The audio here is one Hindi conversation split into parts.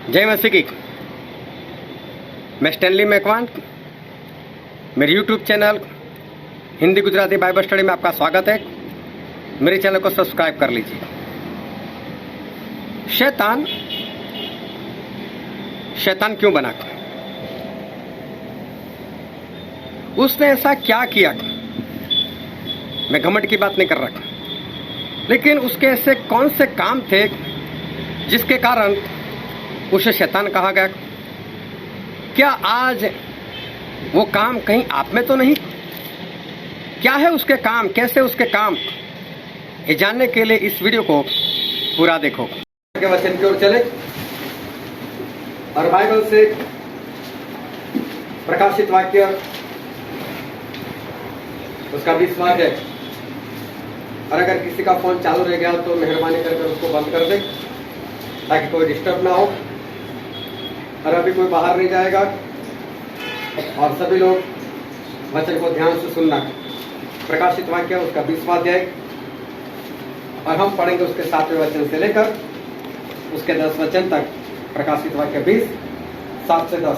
जय मसीह की। मैं स्टैनली मैकवान, मेरे YouTube channel Hindi Gujarati Bible study में आपका स्वागत है। मेरे चैनल को सब्सक्राइब कर लीजिए। शैतान क्यों बना? उसने ऐसा क्या किया? मैं घमंड की बात नहीं कर रहा, लेकिन उसके ऐसे कौन से काम थे जिसके कारण उसे शैतान कहा गया? क्या आज वो काम कहीं आप में तो नहीं? क्या है उसके काम, कैसे उसके काम, ये जानने के लिए इस वीडियो को पूरा देखो। के वचन की ओर चले और बाइबल से प्रकाशित वाक्य उसका 20वां है। और अगर किसी का फोन चालू रह गया तो मेहरबानी करके उसको बंद कर दे ताकि कोई डिस्टर्ब ना हो। और अभी कोई बाहर नहीं जाएगा और सभी लोग वचन को ध्यान से सुनना। प्रकाशित वाक्य उसका 20वां अध्याय और हम पढ़ेंगे उसके 7वें वचन से लेकर उसके 10 वचन तक। प्रकाशित वाक्य 20 7 से 10।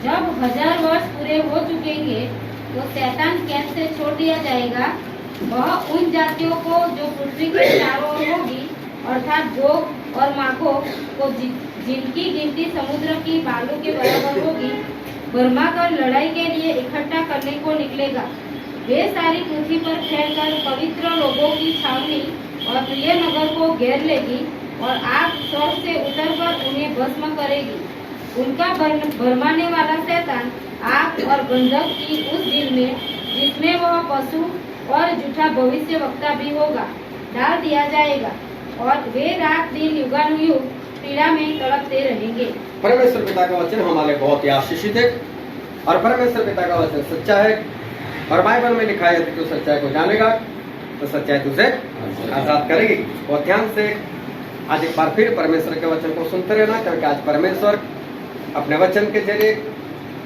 जब 1000 वर्ष पूरे हो चुकेंगे तो शैतान कैद से छोड़ दिया जाएगा। वह उन जातियों को जो पृथ्वी के चारों ओर होगी, अर्थात गोग और मागोग को, जिनकी गिनती समुद्र की बालू के बराबर होगी, भरमा कर लड़ाई के लिए इकट्ठा करने को निकलेगा। वे सारी पृथ्वी पर फैलकर पवित्र लोगों की छावनी और प्रिय नगर को घेर लेगी और आग स्वर्ग से उतरकर उन्हें भस्म करेगी। उनका भरमाने वाला शैतान आग और गंधक की उस दिन में, जिसमें वह पशु और झूठा भविष्य वक्ता भी होगा, डाल दिया जाएगा और वे रात दिन युगानुयुग पीड़ा में तड़पते रहेंगे। परमेश्वर पिता का वचन हमारे बहुत ही आशीषित है और परमेश्वर पिता का वचन सच्चा है। और बाइबल में लिखा है कि तू सच्चाई को जानेगा तो सच्चाई तुझे आजाद करेगी। और ध्यान से आज एक बार फिर परमेश्वर के वचन को सुनते रहना, क्योंकि आज परमेश्वर अपने वचन के जरिए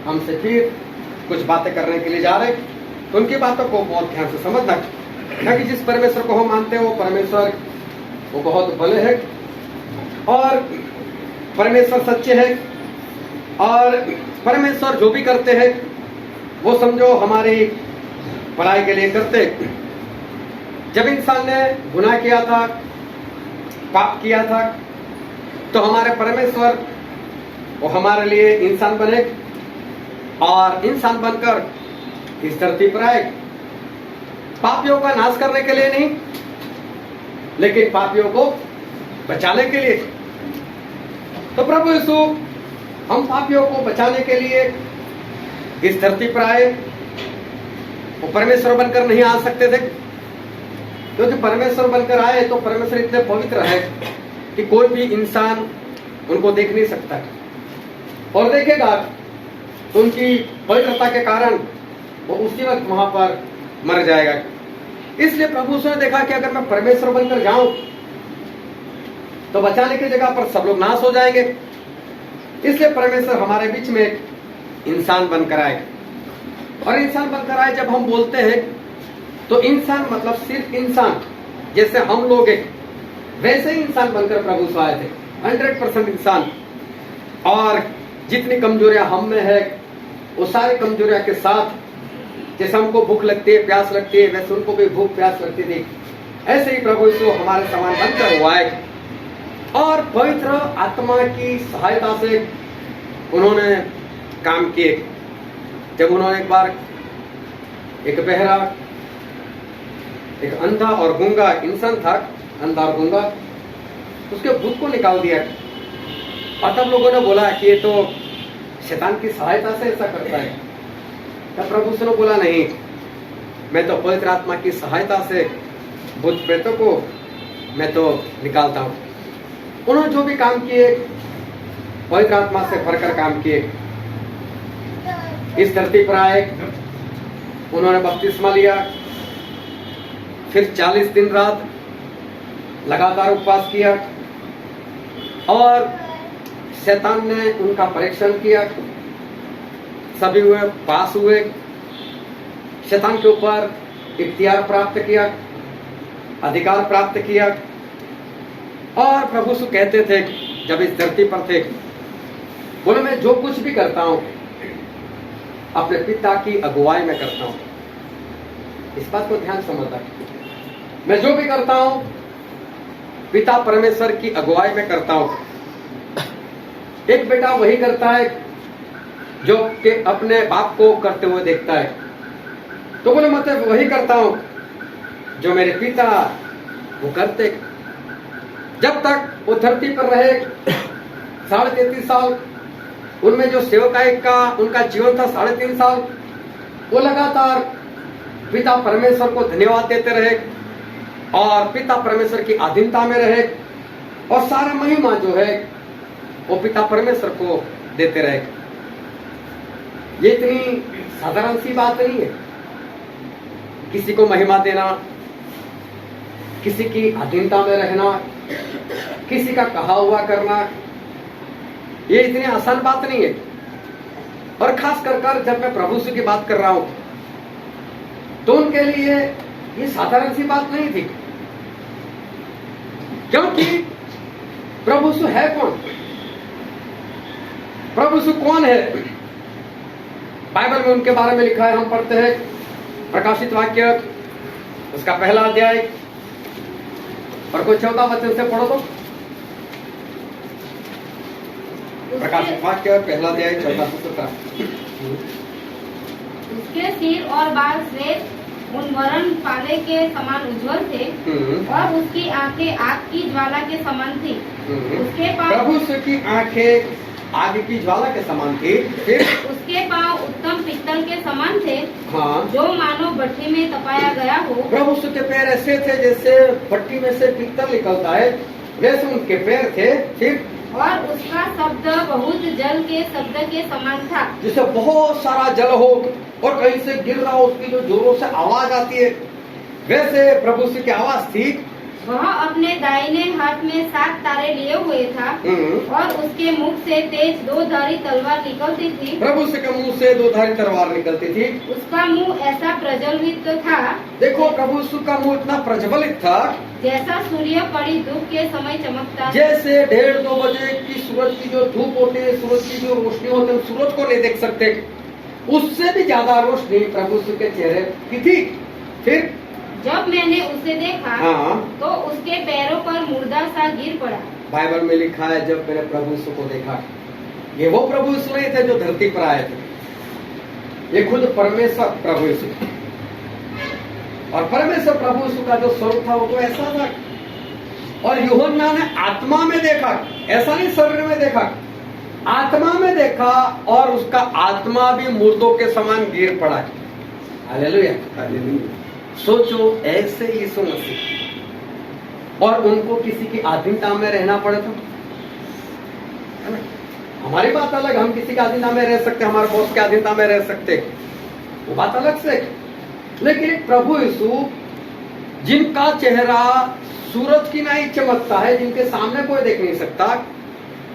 हमसे फिर कुछ बातें करने के लिए जा रहे। तो उनकी बातों को बहुत ध्यान से समझना, क्योंकि जिस परमेश्वर को हम मानते हैं वो परमेश्वर वो बहुत भले है और परमेश्वर सच्चे है। और परमेश्वर जो भी करते हैं वो समझो हमारी भलाई के लिए करते। जब इंसान ने गुनाह किया था, पाप किया था, तो हमारे परमेश्वर वो हमारे लिए इंसान बने और इंसान बनकर इस धरती पर आए, पापियों का नाश करने के लिए नहीं, लेकिन पापियों को बचाने के लिए। तो प्रभु यीशु हम पापियों को बचाने के लिए इस धरती पर आए। वो परमेश्वर बनकर नहीं आ सकते थे, क्योंकि परमेश्वर बनकर आए तो परमेश्वर इतने पवित्र है कि कोई भी इंसान उनको देख नहीं सकता, और देखेगा तो उनकी पवित्रता के कारण वो उसी वक्त वहां पर मर जाएगा। इसलिए प्रभु ने देखा कि अगर मैं परमेश्वर बनकर जाऊं तो बचाने की जगह पर सब लोग नाश हो जाएंगे। इसलिए परमेश्वर हमारे बीच में एक इंसान बनकर आए। और इंसान बनकर आए जब हम बोलते हैं तो इंसान मतलब सिर्फ इंसान, जैसे हम लोग एक वैसे ही इंसान बनकर प्रभु आए थे, 100% इंसान। और जितनी कमजोरियां हम में है वो सारी कमजोरियां के साथ, जैसे हमको भूख लगती है, प्यास लगती है, वैसे उनको भी भूख प्यास लगती थी। ऐसे ही प्रभु यीशु हमारे समान बनकर हुआ है और पवित्र आत्मा की सहायता से उन्होंने काम किए। जब उन्होंने एक बार एक बहरा, एक अंधा और गूंगा इंसान था, अंधा और गूंगा, उसके भूत को निकाल दिया। और तब लोगों ने बोला कि ये तो शैतान की सहायता से ऐसा करता है। तब प्रभु ने बोला नहीं, मैं तो पवित्र आत्मा की सहायता से भूत प्रेतों को मैं तो निकालता हूं। उन्होंने जो भी काम किए पवित्र आत्मा से भरकर काम किए। इस धरती पर आए, उन्होंने बपतिस्मा लिया, फिर 40 दिन रात लगातार उपवास किया और शैतान ने उनका परीक्षण किया। सभी हुए, पास हुए, शैतान के ऊपर इख्तियार प्राप्त किया, अधिकार प्राप्त किया। और प्रभु यीशु कहते थे जब इस धरती पर थे बोले मैं जो कुछ भी करता हूं अपने पिता की अगुवाई में करता हूं। इस बात को ध्यान समझता, मैं जो भी करता हूं पिता परमेश्वर की अगुवाई में करता हूं। एक बेटा वही करता है जो कि अपने बाप को करते हुए देखता है, तो बोले मैं तो वही करता हूं जो मेरे पिता वो करते। जब तक वो धरती पर रहे 33.5 साल, उनमें जो सेवकाई का उनका जीवन था 3.5 साल, वो लगातार पिता परमेश्वर को धन्यवाद देते रहे और पिता परमेश्वर की अधीनता में रहे और सारा महिमा जो है वो पिता परमेश्वर को देते रहे। ये इतनी साधारण सी बात नहीं है, किसी को महिमा देना, किसी की अधीनता में रहना, किसी का कहा हुआ करना, ये इतनी आसान बात नहीं है। और खास कर जब मैं प्रभु से की बात कर रहा हूं तो उनके लिए ये साधारण सी बात नहीं थी, क्योंकि प्रभु यीशु है कौन? प्रभु यीशु कौन है? बाइबल में उनके बारे में लिखा है, हम पढ़ते हैं प्रकाशित वाक्य उसका 1 अध्याय और कोई 14 वचन से पढ़ो तो। प्रकाशित वाक्य 1 अध्याय 14 से 17। उसके सिर और बाल श्वेत उन्मरण पाले के समान उज्जवल थे और उसकी आंखें आग की ज्वाला के समान थी। उसके पांव प्रभु यीशु की आंखें आग की ज्वाला के समान थी। फिर उसके पांव उत्तम पित्तल के समान थे, हाँ, जो मानो भट्टी में तपाया गया हो। प्रभु यीशु के पैर ऐसे थे जैसे भट्टी में से पित्तल निकलता है, वैसे उनके पैर थे। फिर और उसका शब्द बहुत जल के शब्द के समान था, जिसे बहुत सारा जल हो और कहीं से गिर रहा हो, उसकी जो जोरों से आवाज आती है, वैसे प्रभु यीशु की आवाज थी। वह अपने दाहिने हाथ में 7 तारे लिए हुए था और उसके मुख से तेज 2-धारी तलवार निकलती थी। प्रभु यीशु के मुंह से 2-धारी तलवार निकलती थी। उसका मुंह ऐसा प्रज्वलित था, देखो प्रभु यीशु का मुंह इतना प्रज्वलित था जैसा सूर्य पड़ी धूप के समय चमकता है। जैसे 1:30-2 बजे की सूरज की जो धूप होती है, सूरज की जो रोशनी होती है, सूरज को नहीं देख सकते, उससे भी ज्यादा रोशनी प्रभु यीशु के चेहरे की थी। फिर जब मैंने उसे देखा हाँ, तो उसके पैरों पर मुर्दा सा गिर पड़ा। बाइबल में लिखा है जब मैंने प्रभु यीशु को देखा, ये वो प्रभु यीशु नहीं थे जो धरती पर आए थे, ये खुद परमेश्वर प्रभु यीशु। और परमेश्वर प्रभु यीशु का जो स्वरूप था वो तो ऐसा था। और यूहन्ना ने आत्मा में देखा, ऐसा नहीं शरीर में देखा, आत्मा में देखा और उसका आत्मा भी मुर्दों के समान गिर पड़ा। Hallelujah, hallelujah. सोचो ऐसे यीशु मसीह और उनको किसी की अधीनता में रहना पड़े तो, हमारी बात अलग, हम किसी की अधीनता में रह सकते, हमारे बॉस के अधीनता में रह सकते, वो बात अलग से। लेकिन प्रभु यीशु जिनका चेहरा सूरज की नहीं चमकता है, जिनके सामने कोई देख नहीं सकता,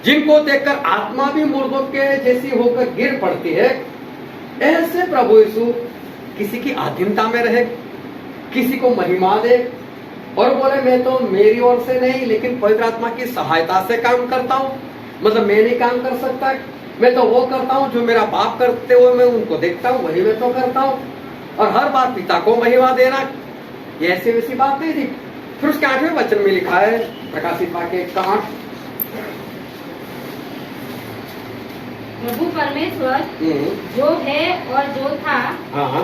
जिनको देखकर आत्मा भी मुर्दों के जैसी होकर गिर पड़ती है, ऐसे प्रभु यीशु किसी की अधीनता में रहे, किसी को महिमा दे और बोले मैं तो मेरी ओर से नहीं लेकिन पवित्र आत्मा की सहायता से काम करता हूं। मतलब मैं नहीं काम कर सकता, मैं तो वो करता हूं जो मेरा बाप करते हुए मैं उनको देखता हूं, वही मैं तो करता हूं। और हर बात पिता को महिमा देना, ये ऐसी वैसी बात नहीं थी। फिर उसके 8वें वचन में लिखा है प्रकाशित वाक्य 8, प्रभु परमेश्वर जो है और जो था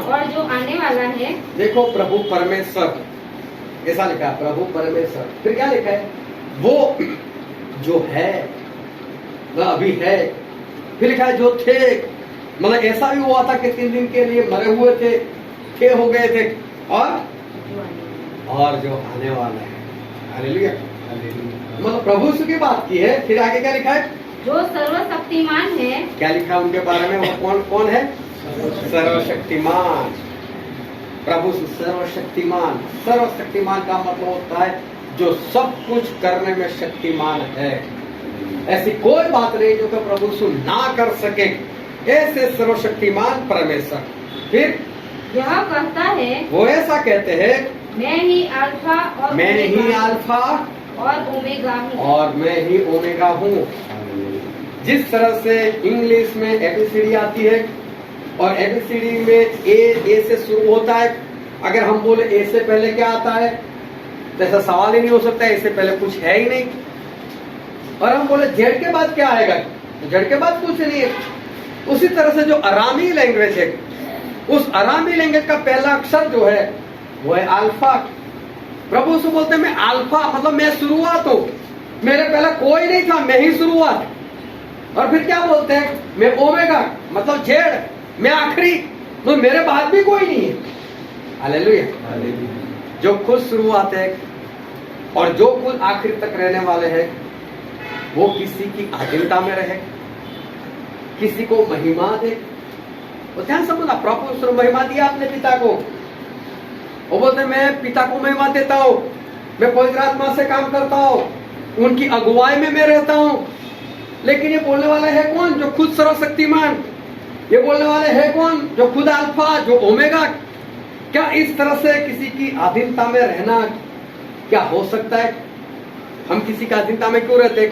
और जो आने वाला है। देखो प्रभु परमेश्वर ऐसा लिखा है, प्रभु परमेश्वर। फिर क्या लिखा है? वो जो है वह अभी है। फिर लिखा है जो थे, मतलब ऐसा भी हुआ था कि 3 दिन के लिए मरे हुए थे हो गए थे, और जो आने वाला है। हालेलुया, मतलब प्रभु यीशु की बात की है। फिर आगे क्या लिखा है? जो सर्वशक्तिमान है। क्या लिखा उनके बारे में? वो कौन है? सर्वशक्तिमान। प्रभु सर्वशक्तिमान। सर्वशक्तिमान का मतलब होता है जो सब कुछ करने में शक्तिमान है। ऐसी कोई बात नहीं जो कि प्रभु यीशु ना कर सके, ऐसे सर्वशक्तिमान परमेश्वर। फिर यह कहता है, वो ऐसा कहते हैं, मैं ही अल्फा और मैं ही अल्फा और ओमेगा हूँ, और मैं ही ओमेगा हूँ। जिस तरह से इंग्लिश में एबीसीडी आती है और एबीसीडी में ए से शुरू होता है, अगर हम बोले ए से पहले क्या आता है तो ऐसा सवाल ही नहीं हो सकता, इससे पहले कुछ है ही नहीं। और हम बोले जेड के बाद क्या आएगा, तो जेड के बाद कुछ नहीं है। उसी तरह से जो अरामी लैंग्वेज है, उस अरामी लैंग्वेज का पहला अक्षर जो है वो है अल्फा। प्रभु से बोलते हैं मैं अल्फा, मतलब मैं शुरुआत हूं, मेरे पहले कोई नहीं था, मैं ही शुरुआत। और फिर क्या बोलते हैं, मैं ओमेगा, मतलब जेड, मैं आखिरी, तो मेरे बाद भी कोई नहीं है। हालेलुया। जो खुद शुरुआत है और जो खुद आखिर तक रहने वाले हैं, वो किसी की आधीनता में रहे, किसी को महिमा दे। तो ध्यान समझना, प्रभु महिमा दिया अपने पिता को, वो बोलते मैं पिता को महिमा देता हूं, मैं पवित्र आत्मा से काम करता हूं, उनकी अगुवाई में मैं रहता हूं। लेकिन ये बोलने वाला है कौन, जो खुद सर्वशक्तिमान। ये बोलने वाले है कौन, जो खुद अल्फा, जो ओमेगा। क्या इस तरह से किसी की अधीनता में रहना क्या हो सकता है? हम किसी की अधीनता में क्यों रहते?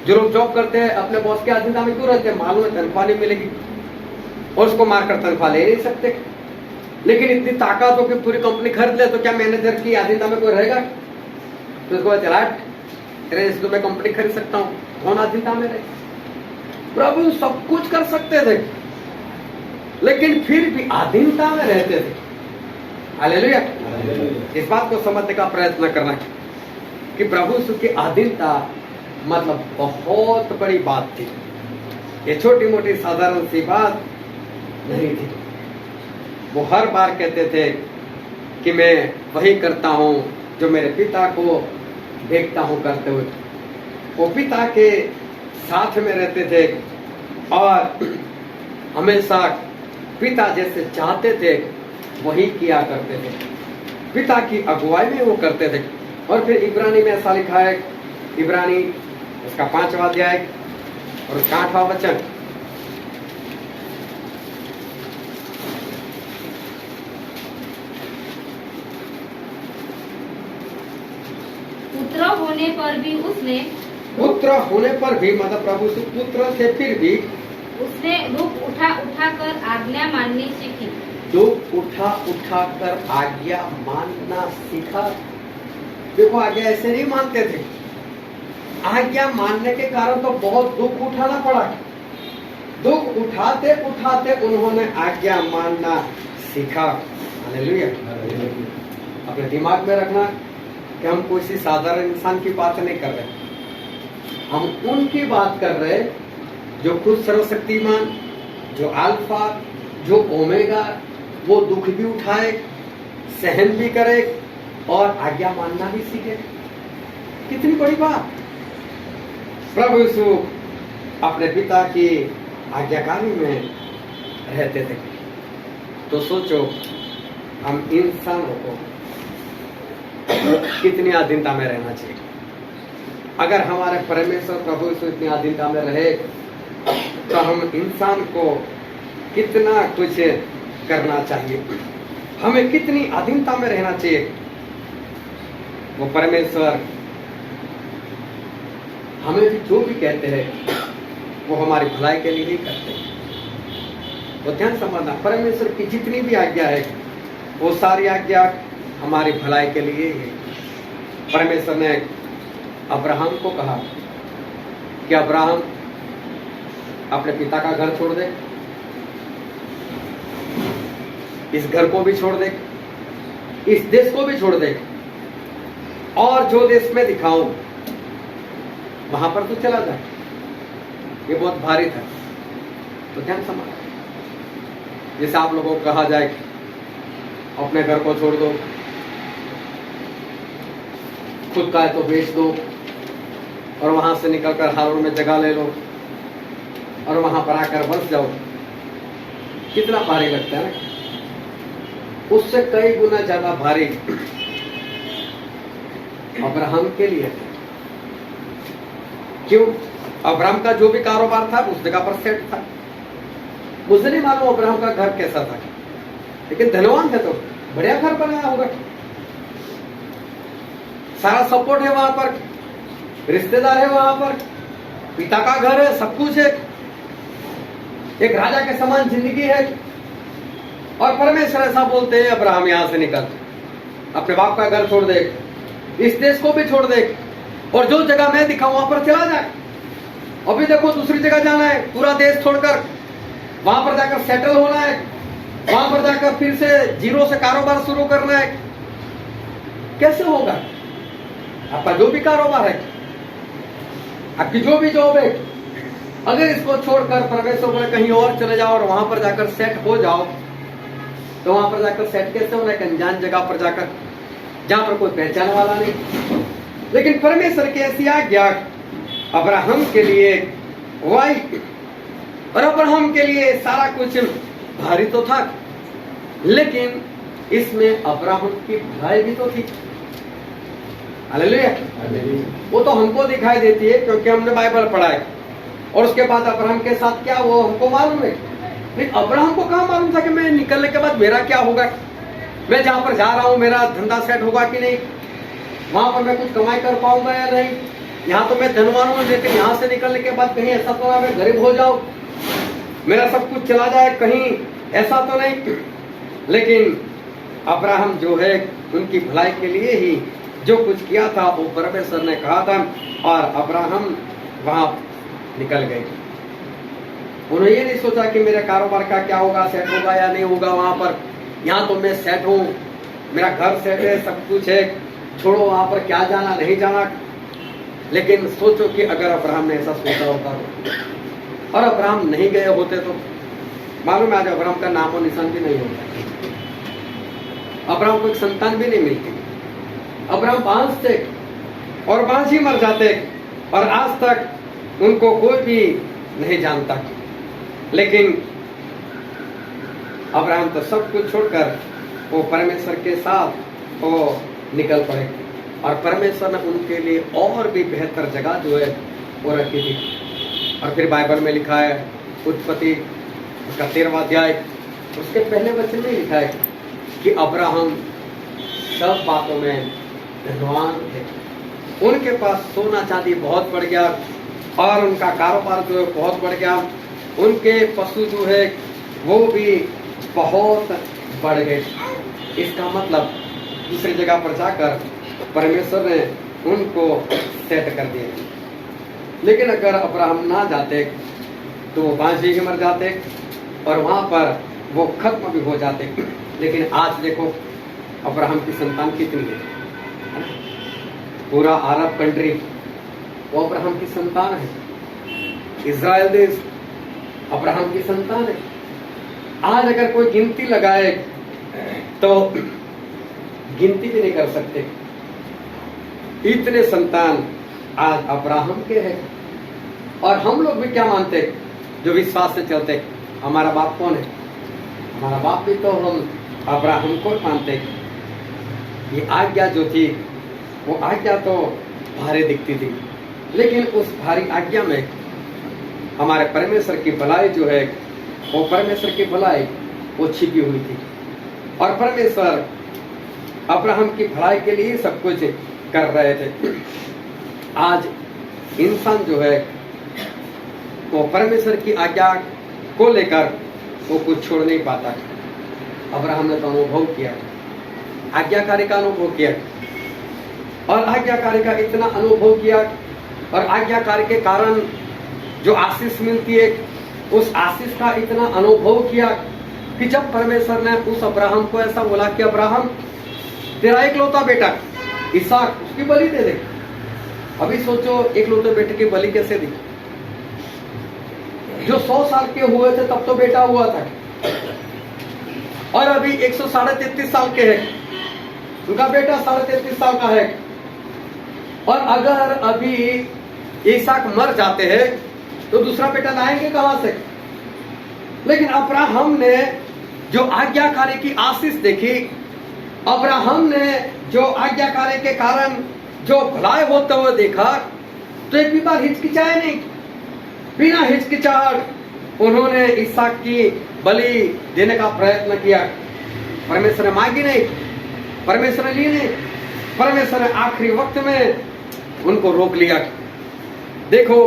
जो लोग जॉब करते हैं अपने बॉस के अधीनता में क्यों रहते हैं? मालूम है तनख्वाह नहीं मिलेगी और उसको मारकर तनख्वाह ले नहीं सकते। लेकिन इतनी ताकत हो कि पूरी कंपनी खरीद ले, तो क्या मैनेजर की अधीनता में कोई रहेगा? तो उसको चला तेरे तो मैं कंपनी खरीद सकता हूँ, कौन अधीनता में रहे? प्रभु सब कुछ कर सकते थे, लेकिन फिर भी अधीनता में रहते थे। हालेलुया। इस बात को समझने का प्रयत्न करना कि प्रभु यीशु की अधीनता मतलब बहुत बड़ी बात थी। ये छोटी मोटी साधारण सी बात नहीं थी। वो हर बार कहते थे कि मैं वही करता हूं जो मेरे पिता को देखता हूं करते हुए। वो पिता के साथ में रहते थे और हमेशा पिता जैसे चाहते थे वही किया करते थे, पिता की अगुवाई में वो करते थे। और फिर इब्रानी में ऐसा लिखा है, इब्रानी उसका 5वां अध्याय और उसका 8वां वचन, पुत्र होने पर भी उसने, पुत्र होने पर भी मतलब प्रभु से पुत्र थे, फिर भी उसने दुख उठा उठा कर आज्ञा माननी सीखी। दुख उठा उठा कर आज्ञा मानना सीखा। देखो आज्ञा ऐसे नहीं मानते थे, आज्ञा मानने के कारण तो बहुत दुख उठाना पड़ा। दुख उठाते उठाते उन्होंने आज्ञा मानना सीखा। हालेलुया। अपने दिमाग में रखना कि हम कोई साधारण इंसान की बात नहीं कर रहे, हम उनकी बात कर रहे जो खुद सर्वशक्तिमान, जो अल्फा, जो ओमेगा, वो दुख भी उठाए, सहन भी करे और आज्ञा मानना भी सीखे। कितनी बड़ी बात। प्रभु यीशु अपने पिता की आज्ञाकारी में रहते थे। तो सोचो हम इंसानों को कितनी अधीनता में रहना चाहिए। अगर हमारे परमेश्वर प्रभु यीशु इतनी अधीनता में रहे तो हम इंसान को कितना कुछ करना चाहिए, हमें कितनी अधीनता में रहना चाहिए। वो परमेश्वर हमें भी जो भी कहते हैं वो हमारी भलाई के लिए ही करते हैं। तो ध्यान समझना, परमेश्वर की जितनी भी आज्ञा है वो सारी आज्ञा हमारी भलाई के लिए ही है। परमेश्वर ने अब्राहम को कहा कि अब्राहम अपने पिता का घर छोड़ दे, इस घर को भी छोड़ दे, इस देश को भी छोड़ दे, और जो देश में दिखाऊं वहां पर तू चला जाए। ये बहुत भारी था। तो ध्यान समझ, जैसे आप लोगों को कहा जाए अपने घर को छोड़ दो, खुद का है तो बेच दो और वहां से निकलकर हारून में जगह ले लो और वहां पर आकर बस जाओ। कितना भारी लगता है ना। उससे कई गुना ज्यादा भारी अब्राहम के लिए। क्यों? अब्राहम का जो भी कारोबार था उस जगह पर सेट था। मुझे नहीं मालूम अब्राहम का घर कैसा था, लेकिन धनवान है तो बढ़िया घर बनाया होगा, सारा सपोर्ट है वहां पर, रिश्तेदार है वहां पर, पिता का घर है, सब कुछ है, एक राजा के समान जिंदगी है। और परमेश्वर ऐसा बोलते हैं, अब्राहम यहां से निकल, अपने बाप का घर छोड़ दे, इस देश को भी छोड़ दे, और जो जगह मैं दिखाऊं वहां पर चला जाए। अभी देखो दूसरी जगह जाना है, पूरा देश छोड़कर वहां पर जाकर सेटल होना है, वहां पर जाकर फिर से जीरो से कारोबार शुरू करना है। कैसे होगा? आपका जो भी कारोबार है, आपकी जो भी जॉब है, अगर इसको छोड़कर परमेश्वर पर कहीं और चले जाओ और वहां पर जाकर सेट हो जाओ, तो वहां पर जाकर सेट कैसे होना है? एक अनजान जगह पर जाकर, जहां पर कोई पहचान वाला नहीं। लेकिन परमेश्वर की ऐसी आज्ञा अब्राहम के लिए वाई, और अब्राहम के लिए सारा कुछ भारी तो था, लेकिन इसमें अब्राहम की भलाई भी तो थी। हालेलुया। वो तो हमको दिखाई देती है क्योंकि हमने बाइबल पढ़ा है, और उसके बाद अब्राहम के साथ क्या वो हमको मालूम है। लेकिन अब्राहम को कहाँ मालूम था कि मैं निकलने के बाद मेरा क्या होगा, मैं जहां पर जा रहा हूं मेरा धंधा सेट होगा कि नहीं, वहां पर मैं कुछ कमाई कर पाऊंगा या नहीं। यहाँ तो मैं धनवान हूं, लेकिन यहाँ से निकलने के बाद कहीं ऐसा तो ना मैं गरीब हो जाऊं, मेरा सब कुछ चला जाए, कहीं ऐसा तो नहीं। लेकिन अब्राहम जो है उनकी भलाई के लिए ही जो कुछ किया था वो परमेश्वर ने कहा था, और अब्राहम वहां निकल गए। उन्होंने ये नहीं सोचा कि मेरे कारोबार का क्या होगा, सेट होगा या नहीं होगा वहां पर। यहाँ तो मैं सेट हूँ, मेरा घर सेट है, सब कुछ है, छोड़ो वहां पर क्या जाना नहीं जाना। लेकिन सोचो कि अगर अब्राहम ने ऐसा सोचा होता और अब्राहम नहीं गए होते तो मालूम है आज अब्राहम का नामो निशान भी नहीं होता, अब्राहम को एक संतान भी नहीं मिलती। अब्राहम बांझ थे और बांझ ही मर जाते, और आज तक उनको कोई भी नहीं जानता। लेकिन अब्राहम तो सब कुछ छोड़कर वो परमेश्वर के साथ वो निकल पड़े, और परमेश्वर ने उनके लिए और भी बेहतर जगह जो है वो रखी थी। और फिर बाइबल में लिखा है, उत्पत्ति उसका 13वां अध्याय उसके पहले वचन में लिखा है कि अब्राहम सब बातों में धनवान थे, उनके पास सोना चांदी बहुत बढ़ गया, और उनका कारोबार जो है बहुत बढ़ गया, उनके पशु जो है वो भी बहुत बढ़ गए। इसका मतलब दूसरी जगह पर जाकर परमेश्वर ने उनको सेट कर दिया। लेकिन अगर अब्राहम ना जाते तो वो बांझ ही मर जाते, और वहां पर वो खत्म भी हो जाते। लेकिन आज देखो अब्राहम की संतान कितनी है, पूरा अरब कंट्री वो अब्राहम की संतान है, इजराइल देश अब्राहम की संतान है। आज अगर कोई गिनती लगाए तो गिनती भी नहीं कर सकते, इतने संतान आज अब्राहम के हैं। और हम लोग भी क्या मानते, जो विश्वास से चलते, हमारा बाप कौन है? हमारा बाप भी तो हम अब्राहम को मानते। ये आज्ञा जो थी वो आज्ञा तो भारी दिखती थी, लेकिन उस भारी आज्ञा में हमारे परमेश्वर की भलाई जो है वो परमेश्वर की भलाई वो छिपी हुई थी। और परमेश्वर अब्राहम की भलाई के लिए सब कुछ कर रहे थे। आज इंसान जो है वो परमेश्वर की आज्ञा को लेकर वो कुछ छोड़ नहीं पाता। अब्राहम ने तो अनुभव किया, आज्ञाकारी का अनुभव किया, और आज्ञाकारी का इतना अनुभव किया, और आज्ञाकारी के कारण जो आशीष मिलती है उस आशीष का इतना अनुभव किया कि जब परमेश्वर ने उस अब्राहम को ऐसा बोला कि अब्राहम तेरा इकलौता बेटा इसहाक उसकी बलि दे दे। अभी सोचो इकलौते बेटे की बलि कैसे दी, जो 100 साल के हुए थे तब तो बेटा हुआ था, और अभी 133 साल के हैं, उनका बेटा 33.5 साल का है। और अगर अभी इसहाक मर जाते हैं तो दूसरा बेटा लाएंगे कहां से? लेकिन अब्राहम ने जो आज्ञाकारी की आशीष देखी, अब्राहम ने जो आज्ञाकारी के कारण जो भलाई होते हुए देखा, तो एक भी बार हिचकिचाए नहीं, बिना हिचकिचाहट उन्होंने इसहाक की बलि देने का प्रयत्न किया। परमेश्वर ने मांगी नहीं, परमेश्वर ने ली नहीं, परमेश्वर ने आखिरी वक्त में उनको रोक लिया। देखो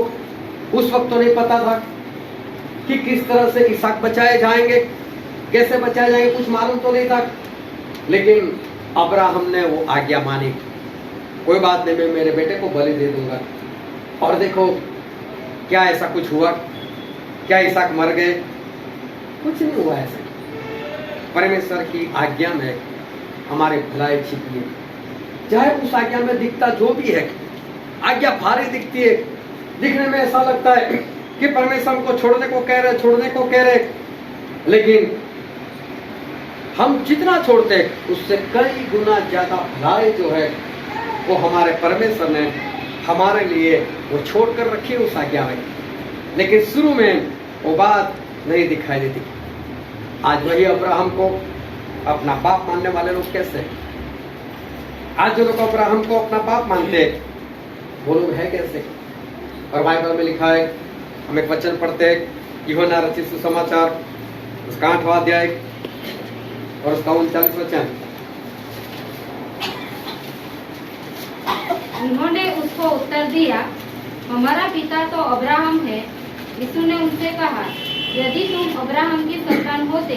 उस वक्त तो नहीं पता था कि किस तरह से इसहाक बचाए जाएंगे, कैसे बचाए जाएंगे, कुछ मालूम तो नहीं था। लेकिन अब्राहम ने वो आज्ञा मानी, कोई बात नहीं, मैं मेरे बेटे को बलि दे दूंगा। और देखो क्या ऐसा कुछ हुआ, क्या इसहाक मर गए? कुछ नहीं हुआ ऐसा। परमेश्वर की आज्ञा में हमारे भलाई छिपी है, चाहे उस आज्ञा में दिखता जो भी है, आज्ञा भारी दिखती है, दिखने में ऐसा लगता है कि परमेश्वर को छोड़ने को कह रहे, लेकिन हम जितना छोड़ते हैं उससे कई गुना ज्यादा भलाई जो है वो हमारे परमेश्वर ने हमारे लिए वो छोड़ कर रखी है उस आज्ञा में। लेकिन शुरू में वो बात नहीं दिखाई देती। आज वही अब्राहम को अपना बाप मानने वाले लोग कैसे हैं? आज जो लोग अब्राहम को अपना बाप मानते हैं वो लोग है कैसे? और बाइबल में लिखा है, हम एक वचन पढ़ते हैं, यूहन्ना रचित सुसमाचार उसका 8वां अध्याय और उसका 39 वचन। उन्होंने उसको उत्तर दिया, हमारा पिता तो अब्राहम है। यीशु ने उनसे कहा, यदि तुम अब्राहम की संतान होते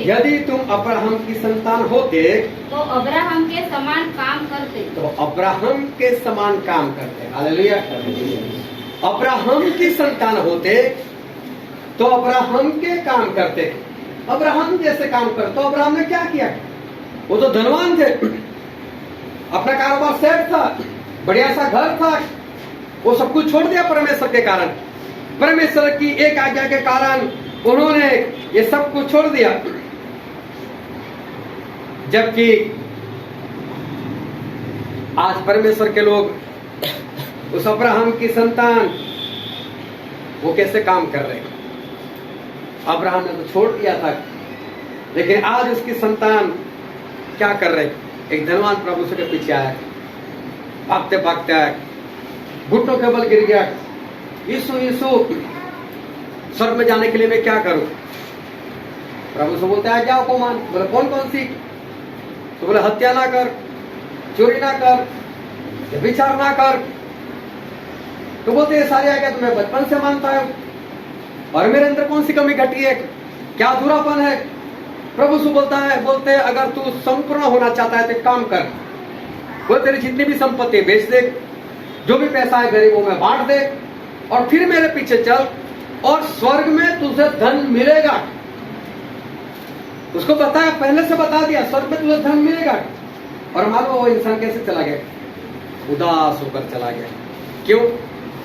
तो अब्राहम के समान काम करते। हालेलुया। अब्राहम की संतान होते तो अब्राहम के काम करते, अब्राहम जैसे काम करते। तो अब्राहम ने क्या किया? वो तो धनवान थे, अपना कारोबार सेट था, बढ़िया सा घर था, वो सब कुछ छोड़ दिया परमेश्वर के कारण। परमेश्वर की एक आज्ञा के कारण उन्होंने ये सब कुछ छोड़ दिया। जबकि आज परमेश्वर के लोग उस अब्राहम की संतान वो कैसे काम कर रहे हैं? अब्राहम ने तो छोड़ दिया था, लेकिन आज उसकी संतान क्या कर रहे? एक धनवान प्रभु के पीछे आया, भागते भागते आया, घुटनों के बल गिर गया, यीशु यीशु स्वर्ग में जाने के लिए मैं क्या करूं? प्रभु से बोलते हैं, जाओ को मान। बोले कौन कौन सी? तो बोले हत्या ना कर, चोरी ना कर, विचार ना कर। तो बोलते ये सारी आज्ञा तो मैं बचपन से मानता हूं, और मेरे अंदर कौन सी कमी घटी है, क्या अधूरापन है? प्रभु से बोलते हैं अगर तू संपूर्ण होना चाहता है तो काम कर, वो तेरी जितनी भी संपत्ति बेच दे, जो भी पैसा है गरीबों में बांट दे, और फिर मेरे पीछे चल, और स्वर्ग में तुझे धन मिलेगा। उसको बताया, पहले से बता दिया, स्वर्ग में तुझे धन मिलेगा। और मालूम वो इंसान कैसे चला गया? उदास होकर चला गया। क्यों?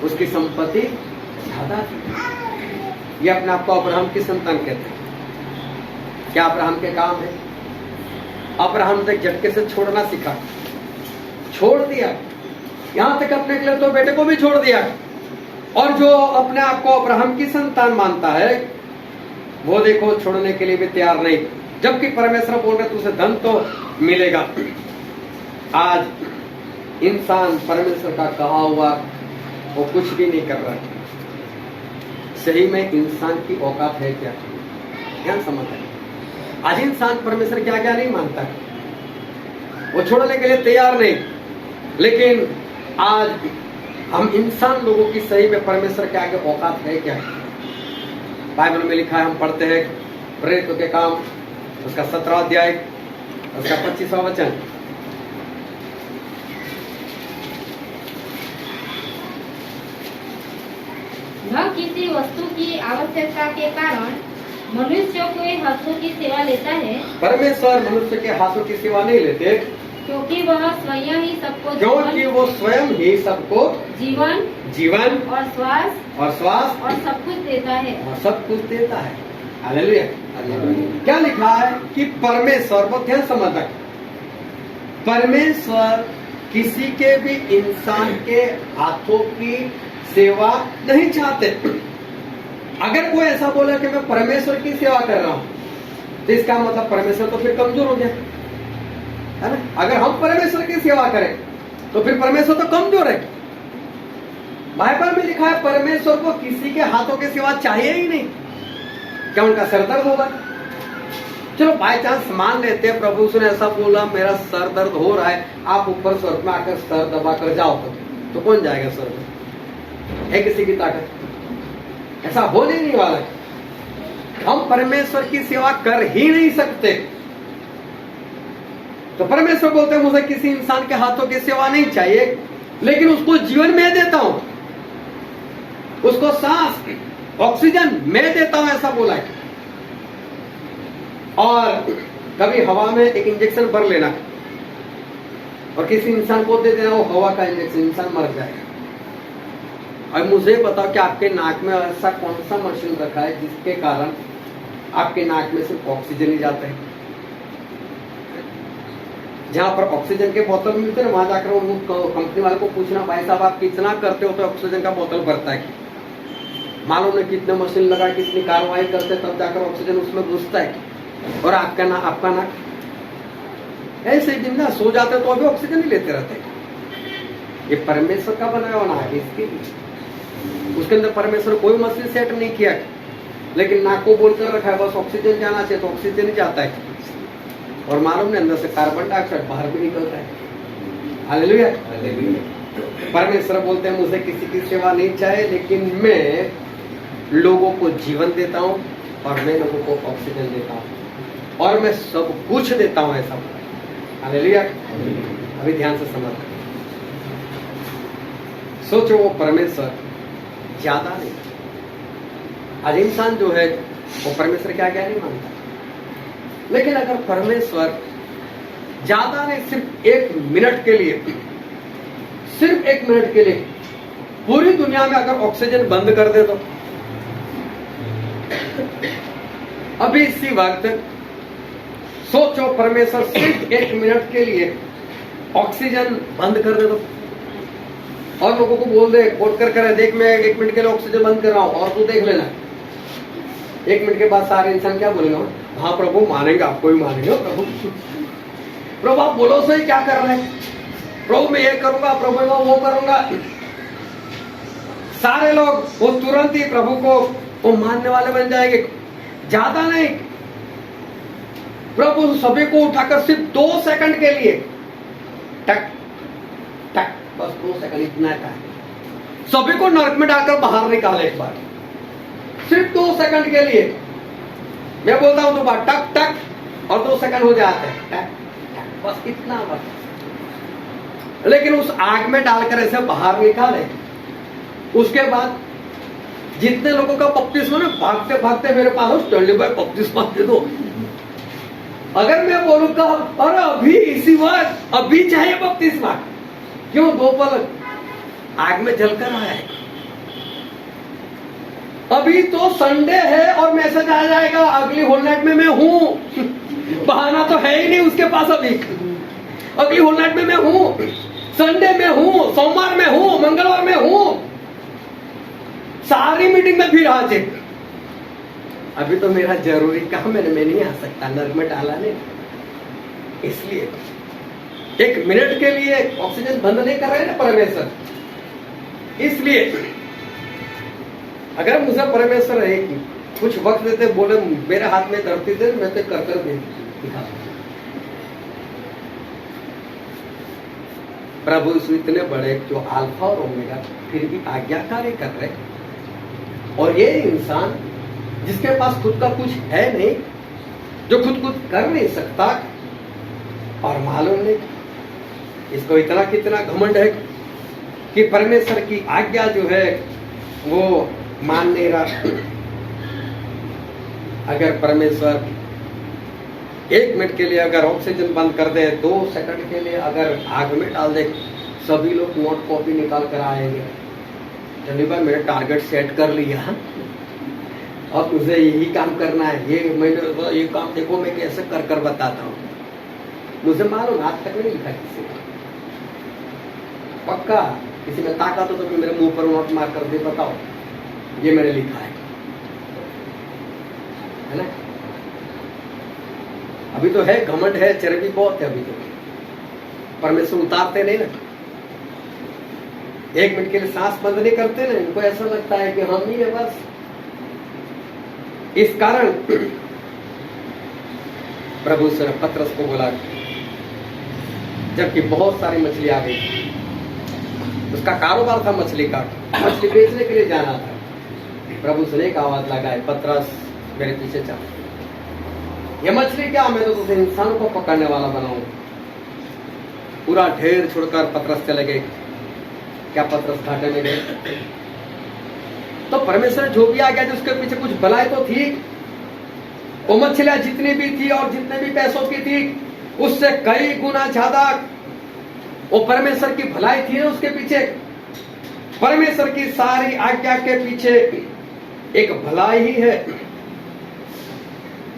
उसकी संपत्ति ज्यादा थी। ये अपने आप को अब्राहम की संतान कहते हैं। क्या अब्राहम के काम है? अब्राहम ने झटके से छोड़ना सीखा, छोड़ दिया, यहां तक अपने के लिए तो बेटे को भी छोड़ दिया। और जो अपने आप को अब्राहम की संतान मानता है वो देखो छोड़ने के लिए भी तैयार नहीं, जबकि परमेश्वर बोल रहे तुझे धन तो मिलेगा। आज इंसान परमेश्वर का कहा हुआ वो कुछ भी नहीं कर रहा। सही में इंसान की औकात है क्या? ध्यान समझ है। आज इंसान परमेश्वर की आज्ञा नहीं मानता, वो छोड़ने के लिए तैयार नहीं। लेकिन आज हम इंसान लोगों की सही में परमेश्वर के आगे औकात है क्या? बाइबल में लिखा है, हम पढ़ते हैं प्रेरितों के काम उसका 17वां अध्याय उसका 25वां वचन। न किसी वस्तु की आवश्यकता के कारण मनुष्य के हाथों की सेवा लेता है। परमेश्वर मनुष्य के हाथों की सेवा नहीं लेते, क्योंकि वह स्वयं ही सबको जीवन और श्वास और सब कुछ देता है। हालेलुया। क्या लिखा है कि परमेश्वर, बहुत ध्यान समझना, परमेश्वर किसी के भी इंसान के हाथों की सेवा नहीं चाहते। अगर कोई ऐसा बोला कि मैं परमेश्वर की सेवा कर रहा हूं तो इसका मतलब परमेश्वर तो फिर कमजोर हो गया, है ना? अगर हम परमेश्वर की सेवा करें तो फिर परमेश्वर तो कमजोर है। बाइबल में लिखा है परमेश्वर को किसी के हाथों की सेवा चाहिए ही नहीं। क्या उनका सर दर्द होगा? चलो बाय चांस मान लेते हैं प्रभु ने ऐसा बोला मेरा सर दर्द हो रहा है, आप ऊपर स्वर्ग में आकर सर दबा कर जाओ, तो कौन जाएगा स्वर्ग में? है किसी की ताकत? ऐसा होने नहीं वाला है। हम परमेश्वर की सेवा कर ही नहीं सकते। तो परमेश्वर बोलते हैं मुझे किसी इंसान के हाथों की सेवा नहीं चाहिए, लेकिन उसको जीवन मैं देता हूं, उसको सांस ऑक्सीजन मैं देता हूं, ऐसा बोला है। और कभी हवा में एक इंजेक्शन भर लेना और किसी इंसान को दे देना, वो हवा का इंजेक्शन, इंसान मर जाएगा। और मुझे बताओ कि आपके नाक में ऐसा कौन सा मशीन रखा है जिसके कारण आपके नाक में सिर्फ ऑक्सीजन ही जाता है। जहां पर ऑक्सीजन के बोतल मिलते हैं ना, वहां जाकर वो कंपनी वाले को पूछना, भाई साहब आप कितना करते हो तो ऑक्सीजन का बोतल भरता है, मालूम नहीं कितने मशीन लगा, कितनी कार्रवाई करते तब जाकर ऑक्सीजन उसमें घुसता है। और आपका नाक ऐसे दिन ना सो जाते तो अभी ऑक्सीजन ही लेते रहते हैं। ये परमेश्वर का बनाया हुआ नाक है, इसके उसके अंदर परमेश्वर कोई मशीन सेट नहीं किया, लेकिन नाक को बोलकर रखा है बस ऑक्सीजन जाना चाहिए तो ऑक्सीजन ही जाता है। और मालूम नहीं अंदर से कार्बन डाइऑक्साइड बाहर भी निकलता है। हालेलुया। परमेश्वर बोलते हैं मुझे किसी की सेवा नहीं चाहिए, लेकिन मैं लोगों को जीवन देता हूं और मैं लोगों को ऑक्सीजन देता हूं और मैं सब कुछ देता हूं, ऐसा। हालेलुया। अभी ध्यान से समझ, सोचो वो परमेश्वर ज्यादा नहीं। आज इंसान जो है वो परमेश्वर क्या क्या नहीं मानता, लेकिन अगर परमेश्वर ज्यादा नहीं, सिर्फ 1 मिनट के लिए, सिर्फ 1 मिनट के लिए पूरी दुनिया में अगर ऑक्सीजन बंद कर दे तो अभी इसी वक्त सोचो परमेश्वर सिर्फ 1 मिनट के लिए ऑक्सीजन बंद कर दे तो, और लोगों को बोल दे, कोट कर करे, देख मैं 1 मिनट के लिए ऑक्सीजन बंद कर रहा हूं और तू देख लेना। 1 मिनट के बाद सारे इंसान क्या बोलेगा? हाँ प्रभु मानेंगे, आपको भी मानेंगे। प्रभु आप बोलो सही, क्या कर रहे हैं? प्रभु मैं ये करूंगा, प्रभु मैं वो करूंगा। सारे लोग वो तुरंत ही प्रभु को वो मानने वाले बन जाएंगे। ज्यादा नहीं, प्रभु सभी को उठाकर सिर्फ 2 सेकंड के लिए टक टक, बस 2 सेकंड, इतना था। सभी को नरक में डालकर बाहर निकाले एक बार, सिर्फ 2 सेकंड के लिए। मैं बोलता हूं तो बात टक टक और 2 सेकंड हो जाते हैं, टक टक, बस इतना बस। लेकिन उस आग में डालकर ऐसे बाहर निकाले, उसके बाद जितने लोगों का बपतिस्मा ना, भागते भागते मेरे पास स्टैंडी बाय बपतिस्मा दे दो। अगर मैं बोलूंगा अरे अभी इसी वक्त अभी चाहिए बपतिस्मा, क्यों? 2 पल आग में जलकर आया है। अभी तो संडे है और मैसेज आ जाएगा अगली होल नाइट में मैं हूं। बहाना तो है ही नहीं उसके पास। अभी अगली होल नाइट में मैं हूं, संडे में हूं, सोमवार में हूं, मंगलवार में हूं, सारी मीटिंग में फिर हाजिर। अभी तो मेरा जरूरी काम है, मैं नहीं आ सकता, नरक में डाला नहीं। इसलिए 1 मिनट के लिए ऑक्सीजन बंद नहीं कर रहे ना परमेश्वर। इसलिए अगर मुझे परमेश्वर है कुछ वक्त देते, बोले मेरे हाथ में धरती दे, मैं तो कर दे दिखा। प्रभु इतने बड़े जो अल्फा और ओमेगा फिर भी आज्ञाकारी कर रहे, और ये इंसान जिसके पास खुद का कुछ है नहीं, जो खुद कर नहीं सकता, और मालूम नहीं इसको इतना कितना घमंड है कि परमेश्वर की आज्ञा जो है वो मान नहीं रहा। अगर परमेश्वर 1 मिनट के लिए अगर ऑक्सीजन बंद कर दे, 2 सेकंड के लिए अगर आग में डाल दे, सभी लोग नोट कॉपी निकाल कर आएंगे। चलिए भाई मैंने टारगेट सेट कर लिया, अब मुझे यही काम करना है, ये काम देखो मैं कैसे कर कर बताता हूँ। मुझे मालूम आज तक नहीं लिखा किसी ने, पक्का किसी में ताकत हो तो मेरे मुंह पर नोट मार कर दे, बताओ ये मैंने लिखा है ना। अभी तो है घमंड है, चर्बी बहुत है अभी तो, परमेश्वर उतारते नहीं ना। 1 मिनट के लिए सांस बंद नहीं करते ना, इनको ऐसा लगता है कि हम ही है बस। इस कारण प्रभु से पतरस को बोला, जबकि बहुत सारी मछली आ गई, उसका कारोबार था मछली का, मछली बेचने के लिए जाना था। प्रभु से एक आवाज लगाए, पतरस मेरे पीछे चल। ये मछली क्या, मैं तो तुझे इंसान को पकड़ने वाला बनाऊं। पूरा ढेर छोड़कर पतरस चले गए। क्या पतरस घाटे में गए? तो परमेश्वर जो भी आ गया जो उसके पीछे कुछ भलाई तो थी। वो मछलियां जितनी भी थी और जितने भी पैसों की थी उससे कई गुना ज्यादा वो परमेश्वर की भलाई थी ना उसके पीछे। परमेश्वर की सारी आज्ञा के पीछे एक भलाई ही है।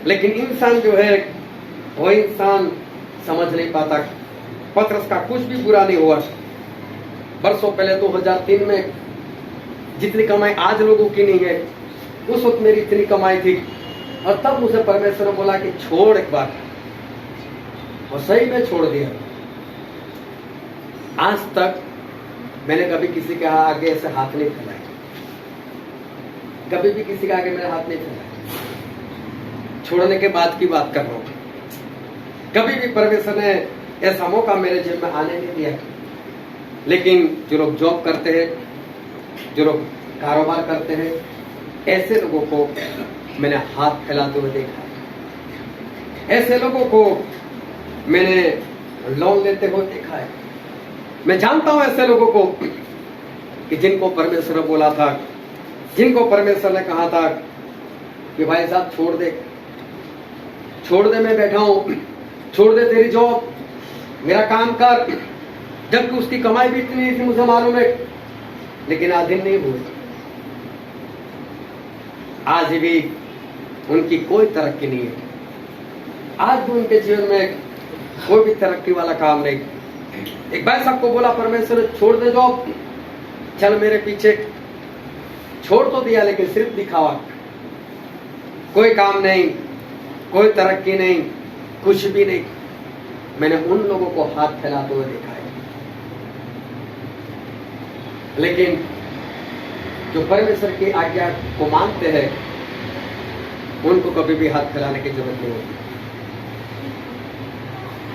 लेकिन इंसान जो है वो इंसान समझ नहीं पाता। पतरस का कुछ भी बुरा नहीं हुआ। बरसों पहले 2003 में जितनी कमाई आज लोगों की नहीं है, उस वक्त मेरी इतनी कमाई थी। और तब मुझे परमेश्वर ने बोला कि छोड़ एक बार, और सही में छोड़ दिया। आज तक मैंने कभी किसी के आगे ऐसे हाथ नहीं फैलाया, कभी भी किसी के आगे मेरा हाथ नहीं फैलाया। छोड़ने के बाद की बात कर रहा हूं। कभी भी परमेश्वर ने ऐसा मौका मेरे जेब में आने नहीं दिया। लेकिन जो लोग जॉब करते हैं, जो लोग कारोबार करते हैं, ऐसे लोगों को मैंने हाथ फैलाते हुए देखा है। ऐसे लोगों को मैंने लोन लेते हुए देखा है। मैं जानता हूं ऐसे लोगों को कि जिनको परमेश्वर ने बोला था, जिनको परमेश्वर ने कहा था कि भाई साहब छोड़ दे, छोड़ दे, मैं बैठा हूं, छोड़ दे तेरी जॉब, मेरा काम कर। जबकि उसकी कमाई भी इतनी थी, मुझे मालूम है, लेकिन आधीन नहीं हुए। आज भी उनकी कोई तरक्की नहीं है। आज भी उनके जीवन में कोई भी तरक्की वाला काम नहीं। एक भाई साहब को बोला परमेश्वर छोड़ दे जॉब, चल मेरे पीछे। छोड़ तो दिया लेकिन सिर्फ दिखावा, कोई काम नहीं, कोई तरक्की नहीं, कुछ भी नहीं। मैंने उन लोगों को हाथ फैलाते हुए देखा है। लेकिन जो परमेश्वर की आज्ञा को मानते हैं उनको कभी भी हाथ फैलाने की जरूरत नहीं होती,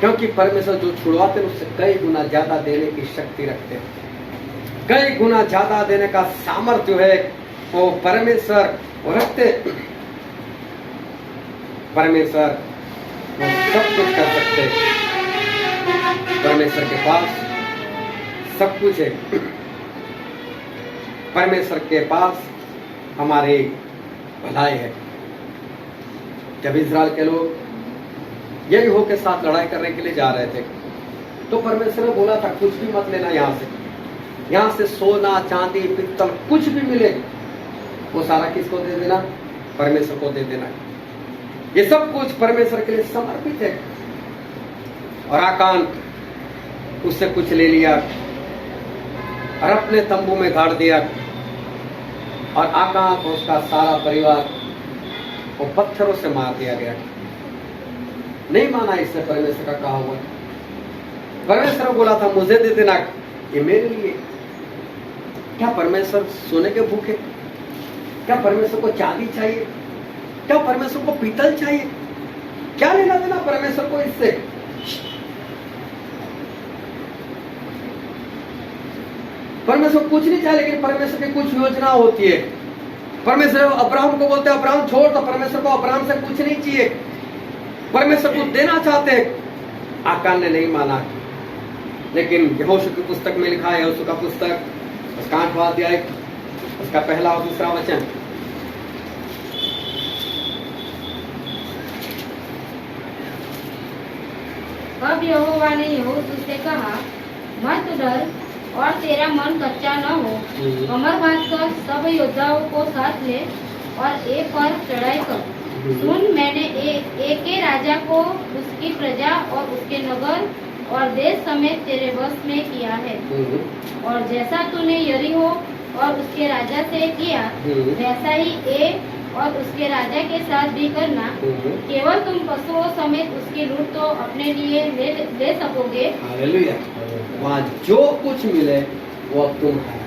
क्योंकि परमेश्वर जो छुड़वाते हैं उससे कई गुना ज्यादा देने की शक्ति रखते हैं। कई गुना ज्यादा देने का सामर्थ्य जो है वो परमेश्वर रखते। परमेश्वर सब कुछ कर सकते हैं। परमेश्वर के पास सब कुछ है। परमेश्वर के पास हमारी भलाई है। जब इज़राइल के लोग यरीहो के साथ लड़ाई करने के लिए जा रहे थे तो परमेश्वर ने बोला था कुछ भी मत लेना, यहाँ से सोना चांदी पित्तल कुछ भी मिले वो सारा किसको दे देना? परमेश्वर को दे देना। ये सब कुछ परमेश्वर के लिए समर्पित है। और आकान उससे कुछ ले लिया और अपने तंबू में गाड़ दिया। और आकान और उसका सारा परिवार वो पत्थरों से मार दिया गया। नहीं माना इससे परमेश्वर का कहा हुआ। परमेश्वर बोला था मुझे दे देना, ये मेरे लिए। क्या परमेश्वर सोने के भूखे? क्या परमेश्वर को चांदी चाहिए? क्या परमेश्वर को पीतल चाहिए? क्या लेना देना परमेश्वर को इससे? परमेश्वर कुछ नहीं चाहिए, लेकिन परमेश्वर की कुछ योजना होती है। परमेश्वर अब्राहम को बोलते हैं अब्राहम छोड़, तो परमेश्वर को अब्राहम से कुछ नहीं चाहिए, परमेश्वर को देना चाहते हैं। आकान ने नहीं माना। लेकिन यहोशू की पुस्तक में लिखा है, यहोशू का पुस्तक उसका 8वां अध्याय उसका 1 और 2 वचन। अब यहोवा ने यहोशू से कहा मत डर और तेरा मन कच्चा न हो। कमर बांधकर सब योद्धाओं को साथ ले और एक पर चढ़ाई कर। सुन, मैंने एक राजा को उसकी प्रजा और उसके नगर और देश समेत तेरे वश में किया है। और जैसा तूने यरीहो और उसके राजा से किया वैसा ही ए और उसके राजा के साथ भी करना। केवल तुम पशुओं समेत उसकी लूट तो अपने लिए ले सकोगे। हालेलुया। वहाँ जो कुछ मिले वो अब तुम है।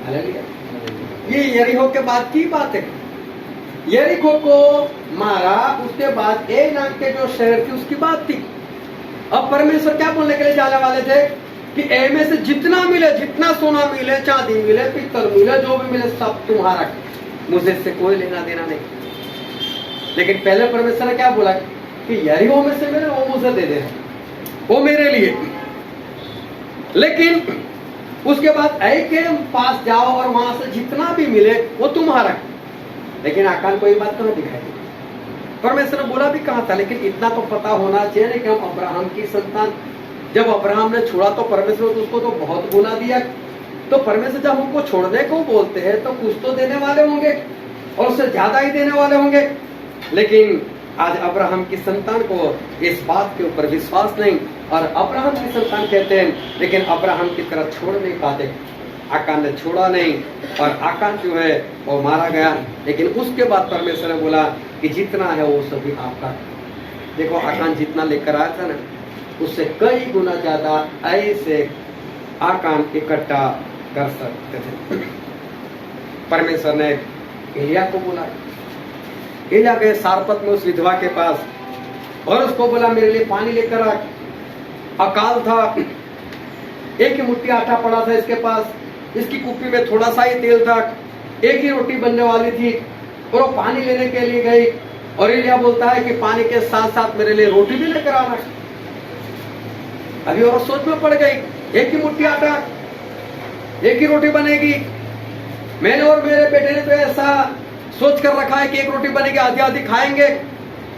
हालेलुया। ये यरीहो के बाद की बात है। यरीहो को मारा, उसके बाद ए नाम के जो शहर थी उसकी बात थी। अब परमेश्वर क्या बोलने के लिए जाने वाले थे कि ए में से जितना मिले, जितना सोना मिले, चांदी मिले, पित्तल मिले, जो भी मिले सब तुम्हारा। मुझे इससे कोई लेना देना नहीं। लेकिन पहले परमेश्वर ने क्या बोला कि यही वो में से मेरे, वो मुझे दे दे, वो मेरे लिए। लेकिन उसके बाद ऐ के पास जाओ और वहां से जितना भी मिले वो तुम्हारा। लेकिन आकान को ये बात कहाँ दिखाई दी? परमेश्वर ने बोला भी कहा था, लेकिन इतना तो पता होना चाहिए ना कि हम अब्राहम की संतान। जब अब्राहम ने छोड़ा तो परमेश्वर ने उसको तो बहुत गुना दिया। तो परमेश्वर जब हमको छोड़ने को बोलते हैं तो कुछ तो देने वाले होंगे और उससे ज्यादा ही देने वाले होंगे। लेकिन आज अब्राहम की संतान को इस बात के ऊपर विश्वास नहीं, और अब्राहम की संतान कहते हैं लेकिन अब्राहम की तरह छोड़ नहीं पाते। आकान ने छोड़ा नहीं और आकान जो है वो मारा गया। लेकिन उसके बाद परमेश्वर ने बोला कि जितना है वो सभी आपका। देखो आकान जितना लेकर आया था ना, उससे कई गुना ज्यादा ऐसे आकान इकट्ठा कर सकते थे। परमेश्वर ने एलिया को बोला, एलिया गए सारपत में उस विधवा के पास और उसको बोला मेरे लिए पानी लेकर आ। अकाल था, एक ही मुट्ठी आटा पड़ा था इसके पास, इसकी कुप्पी में थोड़ा सा ही तेल था, एक ही रोटी बनने वाली थी और वो पानी लेने के लिए गई। और एलिया बोलता है कि पानी के साथ साथ मेरे लिए रोटी भी लेकर आना। अभी और सोच में पड़ गई, एक ही मुट्ठी आटा, एक ही रोटी बनेगी। मैंने और मेरे बेटे ने तो ऐसा सोच कर रखा है कि एक रोटी बनेगी, आधी आधी खाएंगे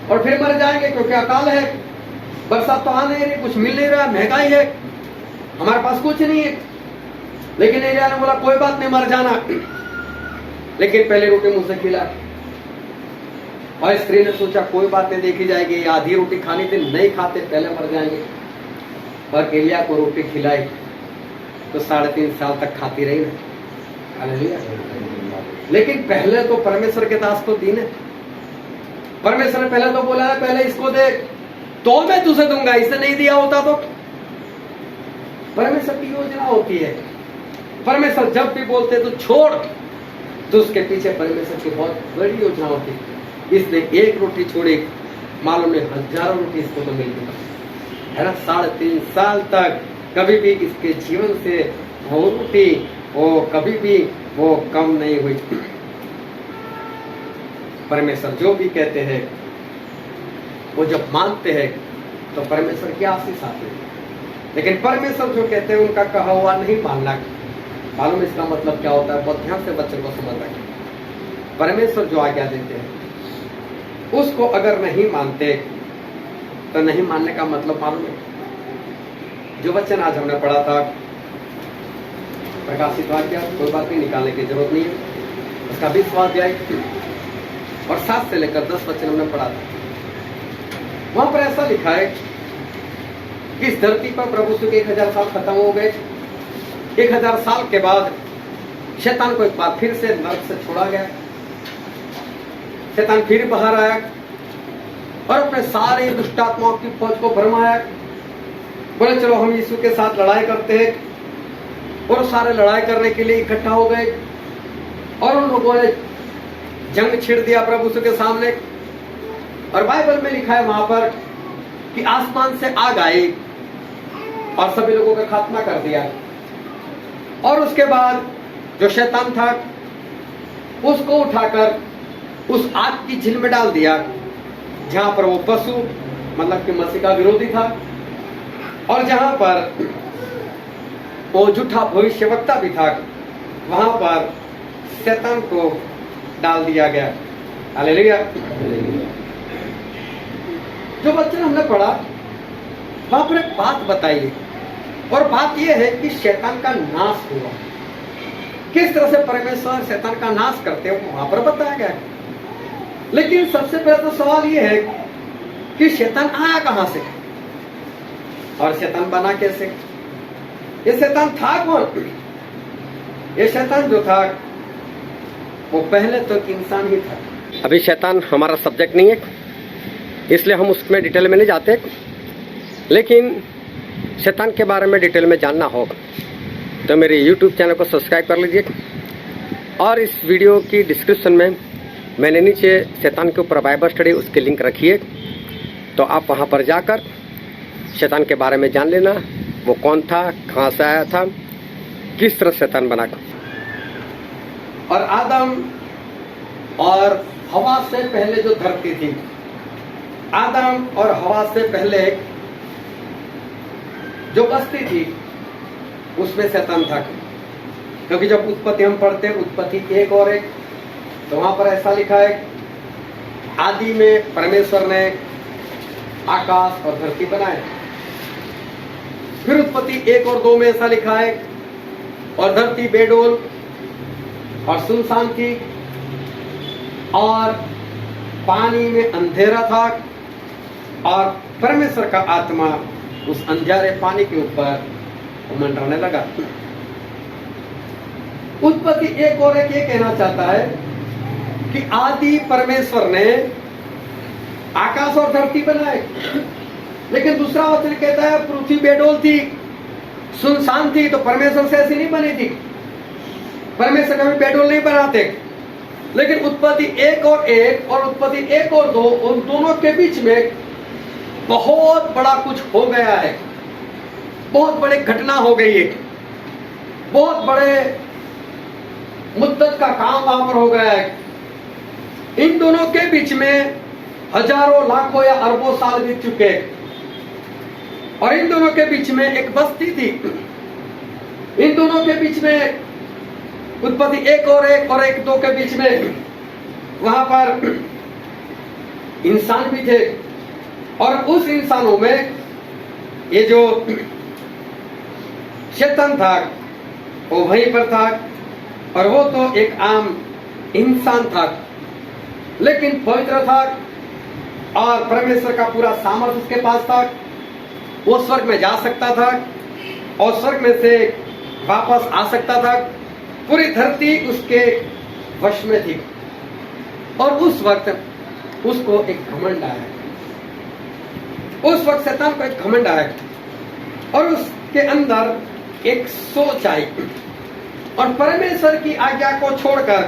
और फिर मर जाएंगे, क्योंकि अकाल है, बरसात तो आ नहीं रही, कुछ मिल नहीं रहा, महंगाई है, हमारे पास कुछ नहीं है। लेकिन एलिया ने बोला कोई बात नहीं, मर जाना, लेकिन पहले रोटी मुझसे खिला। और स्त्री ने सोचा कोई बात नहीं, देखी जाएगी, आधी रोटी खानी थी, नहीं खाते पहले मर जाएंगे। और एलिया को रोटी खिलाई तो 3.5 साल तक खाती रही ना। हालेलुया। लेकिन पहले तो परमेश्वर के दास को दी ने। परमेश्वर ने पहले तो बोला है पहले इसको दे तो मैं तुझे दूंगा, इसे नहीं दिया होता तो। परमेश्वर की योजना होती है, परमेश्वर जब भी बोलते तो छोड़, तो उसके पीछे परमेश्वर की बहुत बड़ी योजना होती है। इसने एक रोटी छोड़ी, मालूम नहीं हजारों रोटी इसको तो मिल गई है ना। 3.5 साल तक कभी भी इसके जीवन से वो रोटी वो कभी भी वो कम नहीं हुई। परमेश्वर जो भी कहते हैं वो जब मानते हैं तो परमेश्वर की आशीष आती है। लेकिन परमेश्वर जो कहते हैं उनका कहा हुआ नहीं मानना, मालूम इसका मतलब क्या होता है? बहुत ध्यान से बच्चों को समझ रखें। परमेश्वर जो आज्ञा देते हैं उसको अगर नहीं मानते तो नहीं मानने का मतलब मालूम है? जो वचन आज हमने पढ़ा था प्रकाशित वाक्य, कोई बात नहीं, निकालने की जरूरत नहीं है, उसका 20 अध्याय और 7 से लेकर 10 वचन हमने पढ़ा था। वहां पर ऐसा लिखा है कि इस धरती पर प्रभु के 1000 साल खत्म हो गए। 1000 साल के बाद शैतान को एक बार फिर से नरक से छोड़ा गया। शैतान फिर बाहर आया और अपने सारे दुष्टात्माओं की फौज को भरमाया। बोले चलो हम यीशु के साथ लड़ाई करते हैं, और सारे लड़ाई करने के लिए इकट्ठा हो गए और उन लोगों ने जंग छिड़ दिया प्रभु यीशु के सामने। और बाइबल में लिखा है वहां पर कि आसमान से आग आई और सभी लोगों का खात्मा कर दिया। और उसके बाद जो शैतान था उसको उठाकर उस आग की झील में डाल दिया, जहां पर वो पशु मतलब कि मसीह का विरोधी था, और जहां पर वो झूठा भविष्यवक्ता भी था, वहां पर शैतान को डाल दिया गया। हालेलुया। जो वचन हमने पढ़ा वहां पर एक बात बताई है, और बात यह है कि शैतान का नाश हुआ। किस तरह से परमेश्वर शैतान का नाश करते हैं वहां पर बताया गया है। लेकिन सबसे पहले तो सवाल यह है कि शैतान आया कहां से और शैतान बना कैसे? ये शैतान था कौन? ये शैतान जो था वो पहले तो एक इंसान ही था। अभी शैतान हमारा सब्जेक्ट नहीं है, इसलिए हम उसमें डिटेल में नहीं जाते, लेकिन शैतान के बारे में डिटेल में जानना होगा तो मेरे YouTube चैनल को सब्सक्राइब कर लीजिए। और इस वीडियो की डिस्क्रिप्शन में मैंने नीचे शैतान के ऊपर बाइबल स्टडी उसकी लिंक रखी है, तो आप वहाँ पर जाकर शैतान के बारे में जान लेना, वो कौन था, कहाँ से आया था, किस तरह शैतान बना। और आदम और हवा से पहले जो धरती थी, आदम और हवा से पहले जो बस्ती थी उसमें शैतान था। क्योंकि जब उत्पत्ति हम पढ़ते हैं, उत्पत्ति 1 और 1, तो वहां पर ऐसा लिखा है, आदि में परमेश्वर ने आकाश और धरती बनाए। फिर उत्पत्ति 1 और 2 में ऐसा लिखा है, और धरती बेडोल और सुनसान थी और पानी में अंधेरा था, और परमेश्वर का आत्मा उस अंधेरे पानी के ऊपर मंडराने लगा। उत्पत्ति 1 और 1 ये कहना चाहता है कि आदि परमेश्वर ने आकाश और धरती बनाए। लेकिन दूसरा वचन कहता है पृथ्वी बेडोल थी, सुनसान थी, तो परमेश्वर से ऐसी नहीं बनी थी। परमेश्वर कभी बेडोल नहीं बनाते। लेकिन उत्पत्ति 1 और 1 और उत्पत्ति 1 और 2, उन दोनों के बीच में बहुत बड़ा कुछ हो गया है, बहुत बड़ी घटना हो गई है, बहुत बड़े मुद्दत का काम वहां पर हो गया है। इन दोनों के बीच में हजारों लाखों या अरबों साल बीत चुके हैं, और इन दोनों के बीच में एक बस्ती थी। इन दोनों के बीच में उत्पत्ति 1 और 1 और 1 2 के बीच में वहां पर इंसान भी थे, और उस इंसानों में ये जो शैतान था वो वहीं पर था, और वो तो एक आम इंसान था, लेकिन पवित्र था और परमेश्वर का पूरा सामर्थ्य उसके पास था। वो स्वर्ग में जा सकता था और स्वर्ग में से वापस आ सकता था। पूरी धरती उसके वश में थी, और उस वक्त उसको एक घमंड आया। उस वक्त शैतान को एक घमंड आया, और उसके अंदर एक सोच आई, और परमेश्वर की आज्ञा को छोड़कर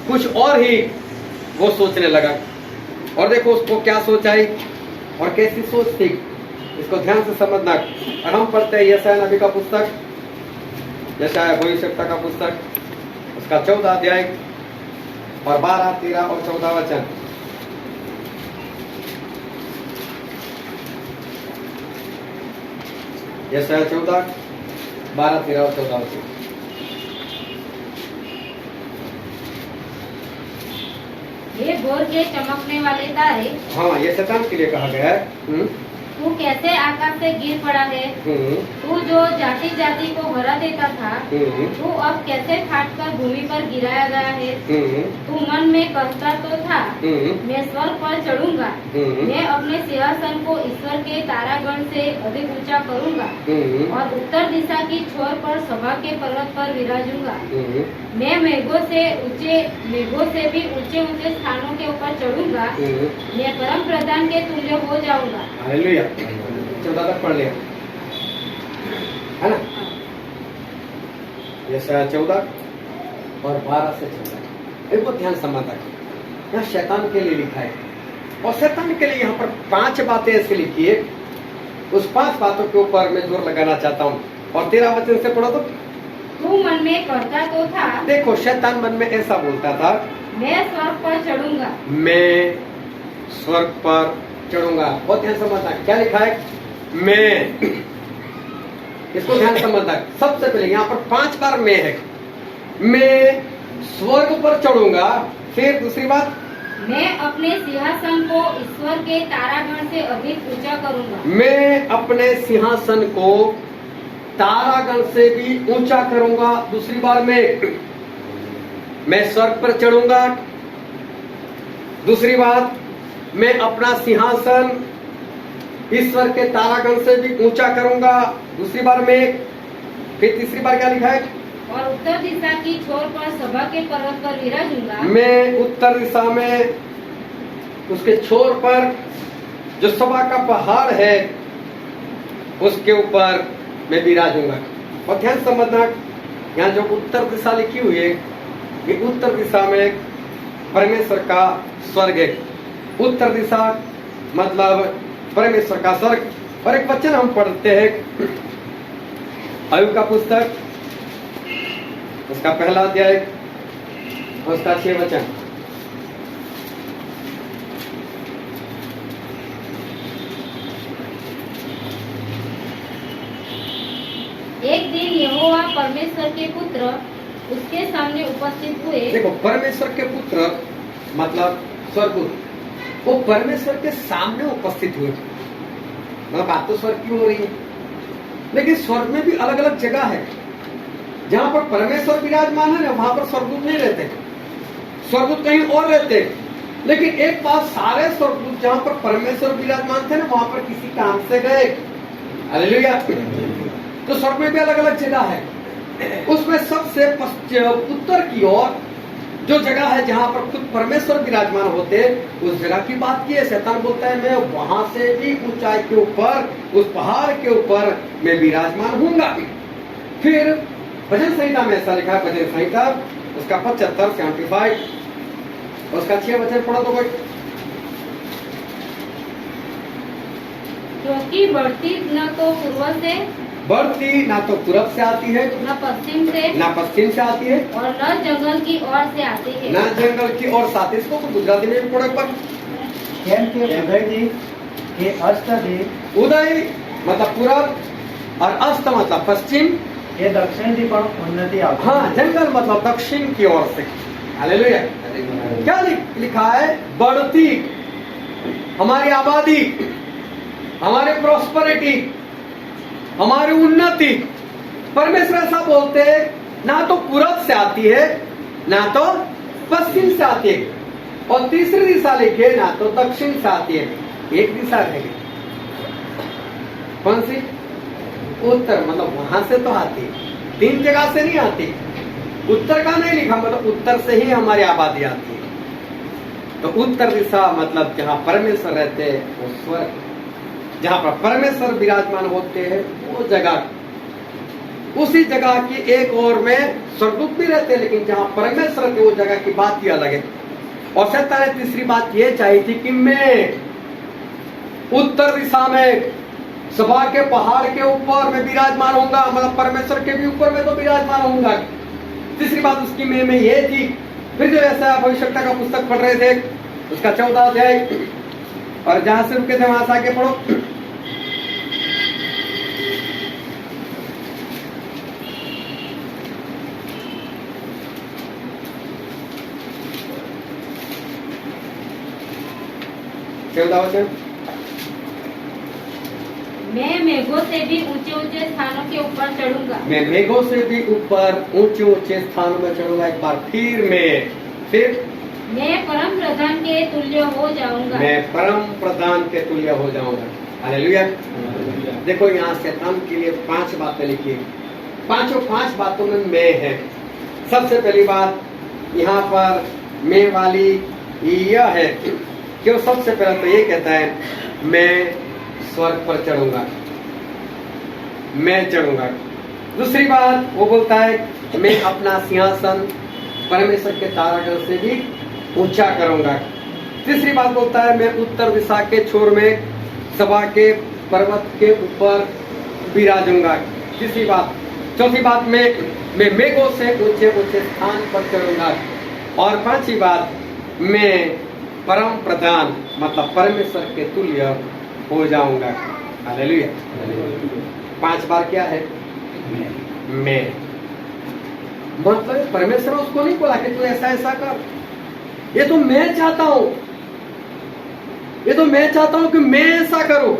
कुछ और ही वो सोचने लगा। और देखो उसको क्या सोच आई और कैसी सोच थी, इसको ध्यान से समझना। और हम पढ़ते हैं यशायाह नबी का पुस्तक, यशायाह भविष्यवक्ता का पुस्तक, उसका 14 अध्याय और 12, 13 और 14 वचन। यशायाह 14, 12, 13 और 14 वचन। ये भोर के चमकने वाले तारे, हाँ, ये शैतान के लिए कहा गया है। तू कैसे आकाश से गिर पड़ा है, तू जो जाति जाति को हरा देता था, तू अब कैसे फाटकर भूमि पर गिराया गया है। तू मन में कहता तो था, मैं स्वर्ग पर चढ़ूंगा, मैं अपने सिंहासन को ईश्वर के तारागण से अधिक ऊंचा करूंगा, और उत्तर दिशा की छोर पर सभा के पर्वत पर विराजूंगा। मैं मेघों से भी ऊंचे ऊंचे स्थानों के ऊपर चढ़ूंगा, मैं परम प्रधान के तुल्य हो जाऊंगा। हालेलुया। 14 तक पढ़ लिया है ना। यशायाह 14 और 12 से 14 एक ध्यान समझना। यहाँ शैतान के लिए लिखा है, और शैतान के लिए यहाँ पर 5 बातें ऐसी लिखी है। उस 5 बातों के ऊपर मैं जोर लगाना चाहता हूँ। और 13 वचन से पढ़ो तो, तू मन में करता तो था, देखो शैतान मन में ऐसा बोलता था, मैं स्वर्ग पर चढ़ूंगा, मैं स्वर्ग पर चढ़ूंगा। बहुत ध्यान समझना क्या लिखा है, मैं, इसको ध्यान समझना। सबसे पहले यहाँ पर 5 बार मैं है। मैं स्वर्ग पर चढ़ूंगा, फिर दूसरी बात, मैं अपने सिंहासन को ईश्वर के तारागण से अधिक ऊंचा करूंगा, मैं अपने सिंहासन को तारागण से भी ऊंचा करूंगा। दूसरी बार मैं स्वर्ग पर चढ़ूंगा। दूसरी बात, मैं अपना सिंहासन ईश्वर के तारागण से भी ऊंचा करूंगा। दूसरी बार फिर तीसरी बार क्या लिखा है, और उत्तर दिशा की छोर पर सभा के पर्वत पर विराजूंगा। मैं उत्तर दिशा में उसके छोर पर जो सभा का पहाड़ है उसके ऊपर मैं विराजूंगा। और ध्यान समझना, यहाँ जो उत्तर दिशा लिखी हुई है, ये उत्तर दिशा में परमेश्वर का स्वर्ग है। उत्तर दिशा मतलब परमेश्वर का स्वर्ग। और एक वचन हम पढ़ते हैं अय्यूब का पुस्तक, उसका 1 अध्याय उसका 6 वचन। एक दिन यहोवा परमेश्वर के पुत्र उसके सामने उपस्थित हुए। देखो, परमेश्वर के पुत्र मतलब स्वर्गदूत, वो परमेश्वर के सामने उपस्थित हुए। मतलब बात तो स्वर्ग की हो रही है, लेकिन स्वर्ग में भी अलग अलग जगह है। जहां पर परमेश्वर विराजमान है ना, वहां पर स्वर्गदूत नहीं रहते, स्वर्गदूत कहीं और रहते। लेकिन एक बात, सारे स्वर्गदूत जहां पर परमेश्वर विराजमान थे ना, वहां पर किसी काम से गए। हालेलुया। तो स्वर्ग में भी अलग अलग जगह है। उसमें सबसे उत्तर की ओर जो जगह है जहां पर खुद परमेश्वर विराजमान होते, उस जगह की बात की है। शैतान बोलता है मैं वहां से भी ऊंचाई के ऊपर, उस पहाड़ के ऊपर मैं विराजमान हूंगा। फिर भजन संहिता में ऐसा लिखा है, भजन संहिता उसका 75 75 उसका 6 वचन पढ़ो तो कोई। क्योंकि बढ़ती न तो पूर्व से, बढ़ती ना तो पूरब से आती है, न पश्चिम से, ना पश्चिम से आती है, और न जंगल की ओर से आती है। ना जंगल की ओर से आती है। इसको गुजराती में भी पढ़ो एक बार। કેમ કે ઉદયથી કે અસ્તથી उदय मतलब पूरब और अस्त मतलब पश्चिम, એ દક્ષિણથી પણ ઉન્નતિ આવશે। हाँ, जंगल मतलब दक्षिण की ओर से। हालेलुया। क्या लिखा है? बढ़ती हमारी आबादी, हमारी प्रॉस्पेरिटी, हमारी उन्नति। परमेश्वर ऐसा बोलते हैं, ना तो पूरब से आती है, ना तो पश्चिम से आती है, और तीसरी दिशा लिखे ना तो दक्षिण से आती है। एक दिशा रहेगी, कौन सी? उत्तर, मतलब वहां से तो आती है, 3 जगह से नहीं आती। उत्तर का नहीं लिखा, मतलब उत्तर से ही हमारी आबादी आती है। तो उत्तर दिशा मतलब जहां परमेश्वर रहते हैं वो स्वर्ग, जहां पर परमेश्वर विराजमान होते हैं वो जगह। उसी जगह की एक ओर में स्वर्गदूत भी रहते हैं, लेकिन जहां परमेश्वर के वो जगह की बात ही अलग है। और शैतान ने तीसरी बात ये चाहिए थी कि मैं उत्तर दिशा में सभा के पहाड़ के ऊपर मैं विराजमान होऊंगा, मतलब परमेश्वर के भी ऊपर मैं तो विराजमान होऊंगा। तीसरी बात उसकी में ये थी। फिर जो ऐसा भविष्यवक्ता का पुस्तक पढ़ रहे थे, उसका 14 अध्याय, और जहां से रुके थे वहां से आगे पढ़ो। मैं मेघों से भी ऊंचे ऊंचे स्थानों के ऊपर चढ़ूंगा। मैं मेघों से भी ऊपर ऊंचे ऊंचे स्थानों में चढ़ूंगा। एक बार फिर मैं परम प्रधान के तुल्य हो जाऊंगा। मैं परम प्रधान के तुल्य हो जाऊंगा। हालेलुया। देखो, यहाँ शैतान के लिए 5 बातें लिखी है। 5 बातों में मैं है। सबसे पहली बात यहाँ पर मैं वाली यह है कि वो सबसे पहले तो ये कहता है मैं स्वर्ग पर चढ़ूंगा, मैं चढ़ूंगा। दूसरी बात वो बोलता है मैं अपना सिंहासन परमेश्वर के तारागण से भी ऊंचा करूंगा। तीसरी बात बोलता है मैं उत्तर दिशा के छोर में सभा के पर्वत के ऊपर विराजूंगा। तीसरी बात, चौथी बात मैं मेघों से ऊंचे ऊंचे स्थान पर चढ़ूंगा। और 5वीं बात मैं परम प्रधान मतलब परमेश्वर के तुल्य हो जाऊंगा। हालेलुया। 5 बार क्या है? मैं। मतलब परमेश्वर उसको नहीं बोला कि तू ऐसा ऐसा कर, ये तो मैं चाहता हूं, ये तो मैं चाहता हूं कि मैं ऐसा करूं।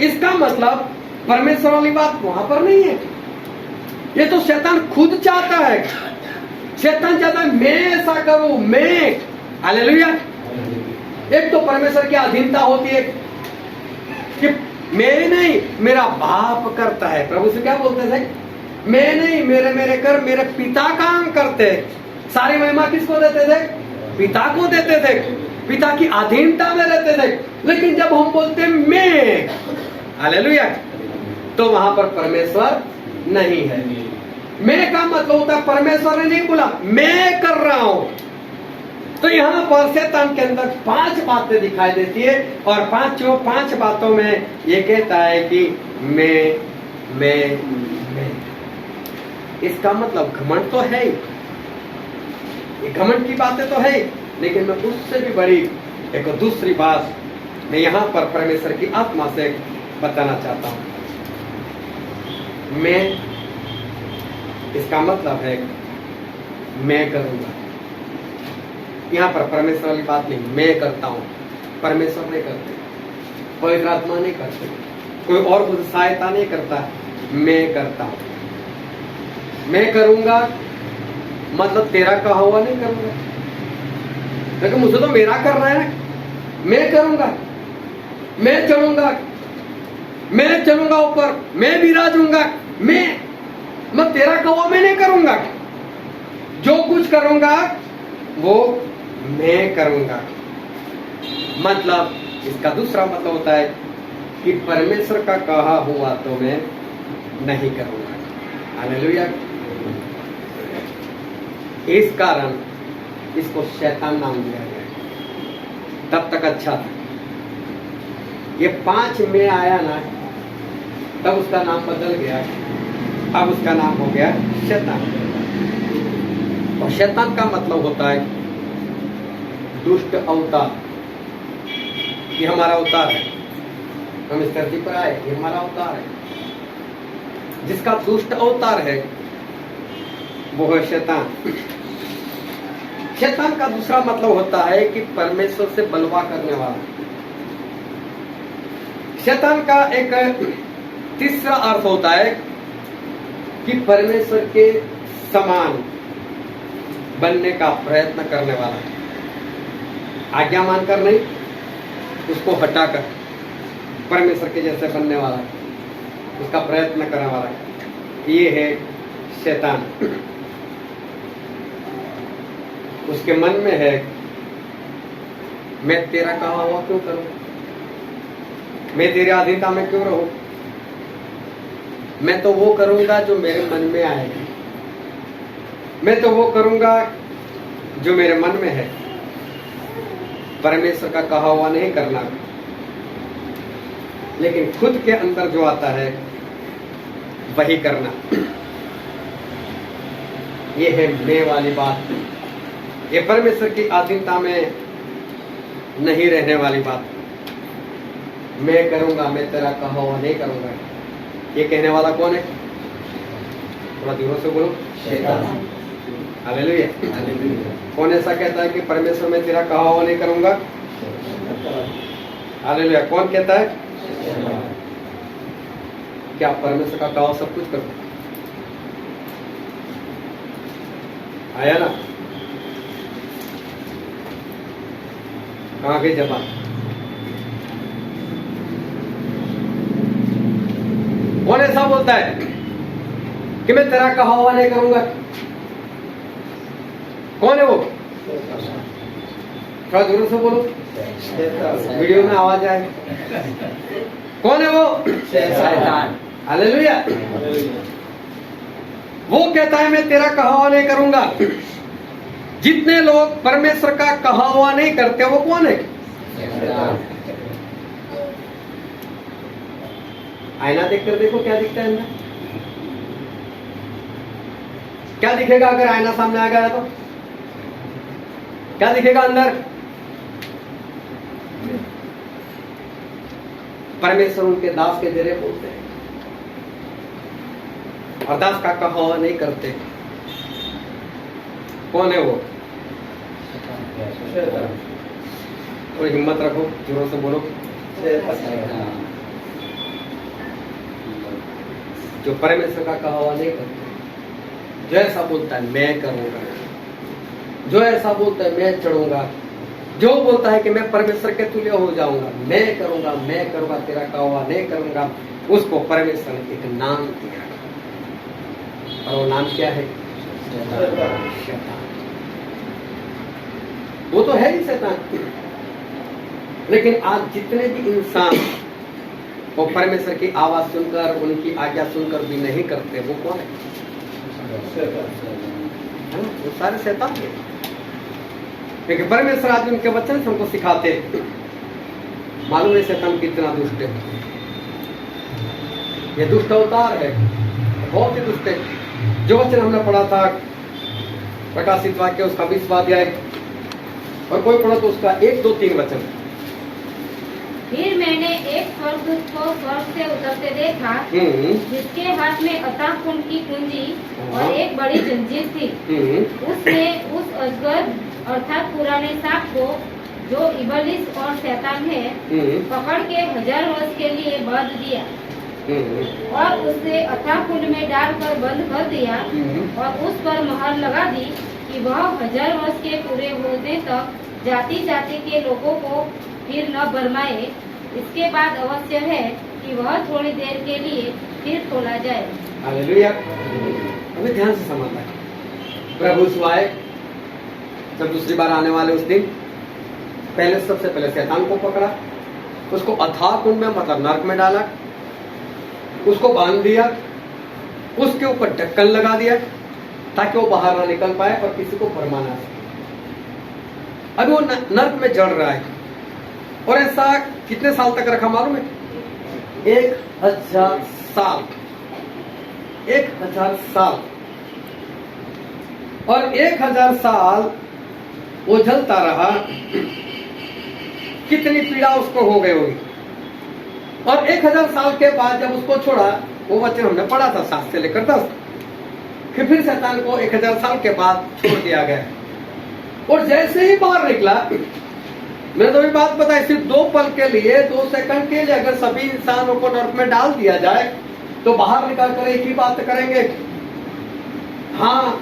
इसका मतलब परमेश्वर वाली बात वहां पर नहीं है। ये तो शैतान खुद चाहता है। शैतान चाहता है मैं ऐसा करूं, मैं। हालेलुया। एक तो परमेश्वर की अधीनता होती है कि मैं नहीं, मेरा बाप करता है। प्रभु से क्या बोलते थे? मैं नहीं, मेरे कर मेरे पिता काम करते हैं। सारी महिमा किसको देते थे? पिता को देते थे। पिता की अधीनता में रहते थे। लेकिन जब हम बोलते मैं, हालेलुया, तो वहां पर परमेश्वर नहीं है। मैं का मतलब होता है परमेश्वर ने नहीं बोला, मैं कर रहा हूं। तो यहाँ पर शैतान के अंदर 5 बातें दिखाई देती है, और 5 बातों में ये कहता है कि मैं। इसका मतलब घमंड तो है ही। ये घमंड की बातें तो है, लेकिन मैं उससे भी बड़ी एक दूसरी बात मैं यहाँ पर परमेश्वर की आत्मा से बताना चाहता हूँ। मैं, इसका मतलब है मैं करूँगा। यहाँ पर परमेश्वर वाली बात नहीं, मैं करता हूँ, परमेश्वर नहीं करते, पवित्र आत्मा नहीं करते, कोई और मुझे सहायता नहीं करता, मैं करता हूँ। मैं करूँगा मतलब तेरा कहा हुआ नहीं करूँगा, लेकिन मुझे तो मेरा कर रहा है। मैं करूँगा, मैं चलूंगा ऊपर, मैं विराजूंगा, मैं तेरा कहा मैं नहीं करूँगा। जो कुछ करूँगा वो मैं करूँगा। मतलब इसका दूसरा मतलब होता है कि परमेश्वर का कहा हुआ तो मैं नहीं करूँगा। हालेलुया। इस कारण इसको शैतान नाम दिया गया। तब तक अच्छा था, ये 5 में आया ना, तब उसका नाम बदल गया, अब उसका नाम हो गया शैतान। और शैतान का मतलब होता है दुष्ट अवतार। ये हमारा अवतार है, हम इस धरती पर आए, ये हमारा अवतार है। जिसका दुष्ट अवतार है वो है शैतान। शैतान का दूसरा मतलब होता है कि परमेश्वर से बलवा करने वाला। शैतान का एक तीसरा अर्थ होता है कि परमेश्वर के समान बनने का प्रयत्न करने वाला। आज्ञा मानकर नहीं, उसको हटाकर परमेश्वर के जैसे बनने वाला, उसका प्रयत्न करने वाला, ये है शैतान। उसके मन में है मैं तेरा कहा हुआ क्यों करूं, मैं तेरे अधीनता में क्यों रहूं, मैं तो वो करूंगा जो मेरे मन में आएगा, मैं तो वो करूंगा जो मेरे मन में है। परमेश्वर का कहा हुआ नहीं करना, लेकिन खुद के अंदर जो आता है वही करना। ये है मैं वाली बात, ये परमेश्वर की अधीनता में नहीं रहने वाली बात। मैं करूंगा, मैं तेरा कहा हुआ नहीं करूंगा, ये कहने वाला कौन है? थोड़ा जोरों से बोलो, शैतान। हालेलुया। कौन ऐसा कहता है कि परमेश्वर मैं तेरा कहा हुआ नहीं करूंगा? हालेलुया। कौन कहता है? क्या परमेश्वर का कहा सब कुछ करो? आया ना? कहाँ गई जबान? कौन ऐसा बोलता है कि मैं तेरा कहा हुआ नहीं करूंगा? कौन है वो? थोड़ा जोर से बोलो, वीडियो में आवाज आए। कौन है वो? शैतान। हालेलुया। वो कहता है मैं तेरा कहा हुआ नहीं करूंगा। जितने लोग परमेश्वर का कहा हुआ नहीं करते वो कौन है? आईना देखकर देखो क्या दिखता है अंदर। क्या दिखेगा अगर आईना सामने आ गया तो? क्या दिखेगा अंदर? परमेश्वर उनके दास के जरिए बोलते हैं और दास का कहा हुआ नहीं करते। कौन है वो? थोड़ी हिम्मत रखो, जोरों से बोलो। जो परमेश्वर का कहा हुआ नहीं करते, जो ऐसा बोलता है मैं करूंगा, जो ऐसा बोलता है मैं चढ़ूंगा, जो बोलता है कि मैं परमेश्वर के तुल्य हो जाऊंगा, मैं करूंगा तेरा कहा हुआ नहीं करूंगा, उसको परमेश्वर ने एक नाम दिया और वो नाम क्या है? शैतान। वो तो है ही शैतान। लेकिन आज जितने भी इंसान वो परमेश्वर की आवाज सुनकर, उनकी आज्ञा सुनकर भी नहीं करते, वो कौन है? वो सारे शैतान है। लेकिन परमेश्वर आज उनके वचन से हमको सिखाते, मालूम है शैतान कितना दुष्ट है। ये दुष्ट अवतार है, बहुत ही दुष्ट है। जो वचन हमने पढ़ा था प्रकाशित वाक्य उसका 20वां अध्याय, और कोई पढ़ो तो उसका 1, 2, 3 वचन। फिर मैंने एक स्वर्गदूत को स्वर्ग से उतरते देखा, जिसके हाथ में अथाह कुंड की कुंजी और एक बड़ी जंजीर थी। उसने उस अजगर अर्थात पुराने सांप को, जो इबलीस और शैतान है, पकड़ के 1000 वर्ष के लिए बांध दिया और उसे अथाह कुंड में डालकर बंद कर दिया और उस पर मोहर लगा दी कि वह 1000 वर्ष के पूरे होने तक जाति जाति के लोगों को फिर न भरमाए। इसके बाद अवश्य है कि वह थोड़ी देर के लिए फिर खोला जाए। हालेलुया। अभी ध्यान से समझना है। प्रभु सुआए जब दूसरी बार आने वाले उस दिन पहले, सबसे पहले शैतान को पकड़ा, उसको अथाह कुंड में मतलब नरक में डाला, उसको बांध दिया, उसके ऊपर ढक्कन लगा दिया ताकि वो बाहर ना निकल पाए और किसी को भरमा ना सके। अभी वो नरक में जड़ रहा है, और ऐसा कितने साल तक रखा मालूम है? 1000 साल। 1000 साल। और 1000 साल वो जलता रहा। कितनी पीड़ा उसको हो गई होगी। और 1000 साल के बाद जब उसको छोड़ा, वो वचन हमने पढ़ा था 7 से लेकर 10, फिर शैतान को 1000 साल के बाद छोड़ दिया गया। और जैसे ही बाहर निकला, मैंने तो भी बात बताई, सिर्फ 2 पल के लिए, 2 सेकंड के लिए अगर सभी इंसानों को नरक में डाल दिया जाए तो बाहर निकल कर एक ही बात करेंगे, हाँ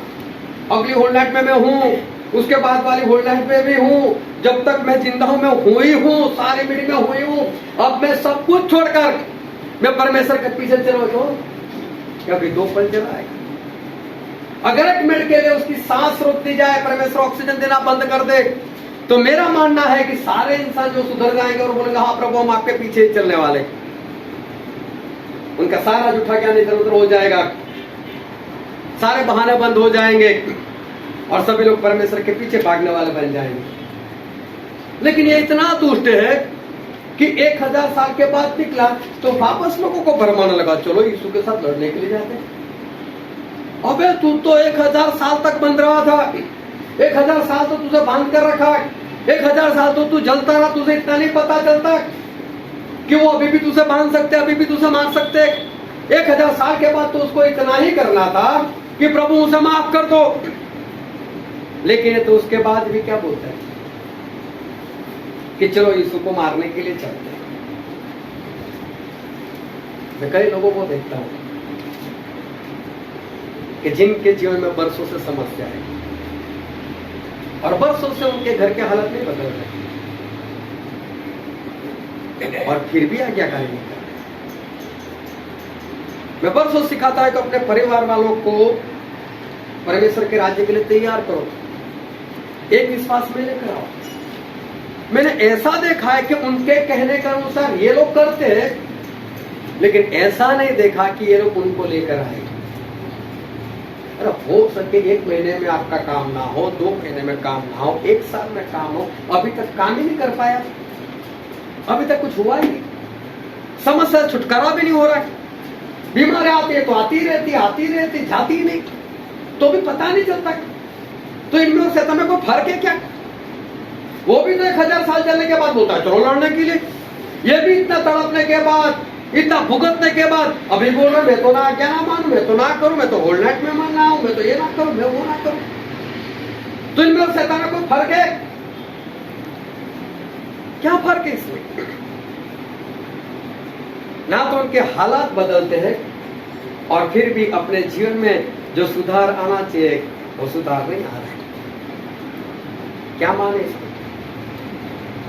अगली होल नाइट में मैं हूँ, उसके बाद वाली होल नाइट में भी हूँ, जब तक मैं जिंदा हूँ मैं हुई हूँ, सारी मीटिंग में हुई हूँ, अब मैं सब कुछ छोड़कर मैं परमेश्वर के पीछे चलो। क्योंकि 2 पल चला है। अगर 1 मिनट के लिए उसकी सांस रोक दी जाए, परमेश्वर ऑक्सीजन देना बंद कर दे, तो मेरा मानना है कि सारे इंसान जो सुधर जाएंगे और बोलेंगे हाँ प्रभु हम आपके पीछे ही चलने वाले, उनका सारा झूठा ज्ञान इधर उधर हो जाएगा, सारे बहाने बंद हो जाएंगे और सभी लोग परमेश्वर के पीछे भागने वाले बन जाएंगे। लेकिन ये इतना दुष्ट है कि 1000 साल के बाद निकला तो वापस लोगों को भरमाने लगा, चलो यीशु के साथ लड़ने के लिए जाते। अबे तू तो 1000 साल तक बंद रहा था, 1000 साल तो तुझे बांध कर रखा, 1000 साल तो तू जलता रहा, तुझे इतना नहीं पता चलता कि वो अभी भी तुझे बांध सकते, अभी भी तुझे मार सकते। 1000 साल के बाद तो उसको इतना ही करना था कि प्रभु उसे माफ कर दो। लेकिन तो उसके बाद भी क्या बोलता है कि चलो यीशु को मारने के लिए चलते हैं। मैं कई लोगों को देखता हूं कि जिनके जीवन में बरसों से समस्या है और बरसों से उनके घर के हालत नहीं बदल रहे, और फिर भी आज्ञाकारी नहीं कर रहे। मैं बरसों सिखाता है कि अपने परिवार वालों को परमेश्वर के राज्य के लिए तैयार करो, एक विश्वास में लेकर आओ। मैंने ऐसा देखा है कि उनके कहने के अनुसार ये लोग करते हैं, लेकिन ऐसा नहीं देखा कि ये लोग उनको लेकर आए। अरे हो सके 1 महीने में आपका काम ना हो, 2 महीने में काम ना हो, 1 साल में काम हो, अभी तक काम ही नहीं कर पाया, अभी तक कुछ हुआ ही नहीं, समस्या छुटकारा भी नहीं हो रहा है। बीमारी आती है तो आती रहती, जाती ही नहीं, तो भी पता नहीं चलता। तो इनमें और शैतान में कोई फर्क है क्या? वो भी तो 1000 साल चलने के बाद बोलता है चलो लड़ने के लिए, ये भी इतना तड़पने के बाद, इतना भुगतने के बाद अभी बोल रहे मैं तो ना क्या ना मानू, मैं तो ना करूं, मैं तो होल नाइट में मानना हूं, मैं तो ये ना करूं, मैं वो ना करूं। तो इनमें और शैतान में कोई फर्क है क्या? फर्क है इसमें? ना तो उनके हालात बदलते हैं और फिर भी अपने जीवन में जो सुधार आना चाहिए वो सुधार नहीं आ रहा है। क्या माने इसको?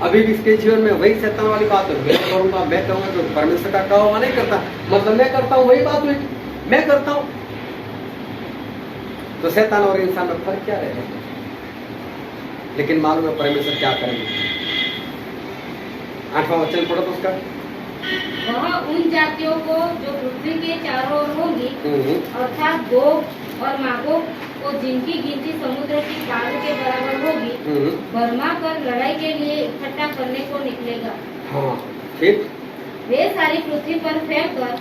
अभी भी इसके जीवन में वही शैतान वाली बात है, मैं करूंगा, मैं करूंगा, तो परमेश्वर का कहा हुआ नहीं करता, मतलब मैं करता हूं वही बात हुई, मैं करता हूं। तो शैतान और इंसान में फर्क क्या रहेगा? लेकिन मालूम है परमेश्वर क्या करेंगे। 8वां वचन पढ़ो तो उसका। वह उन जातियों को जो पृथ्वी के चारों ओर होंगी, अर्थात गोग और मागोग को, जिनकी गिनती समुद्र की पार के बराबर होगी, भरमा कर लड़ाई के लिए इकट्ठा करने को निकलेगा। हाँ, फिर वे सारी पृथ्वी पर फैलकर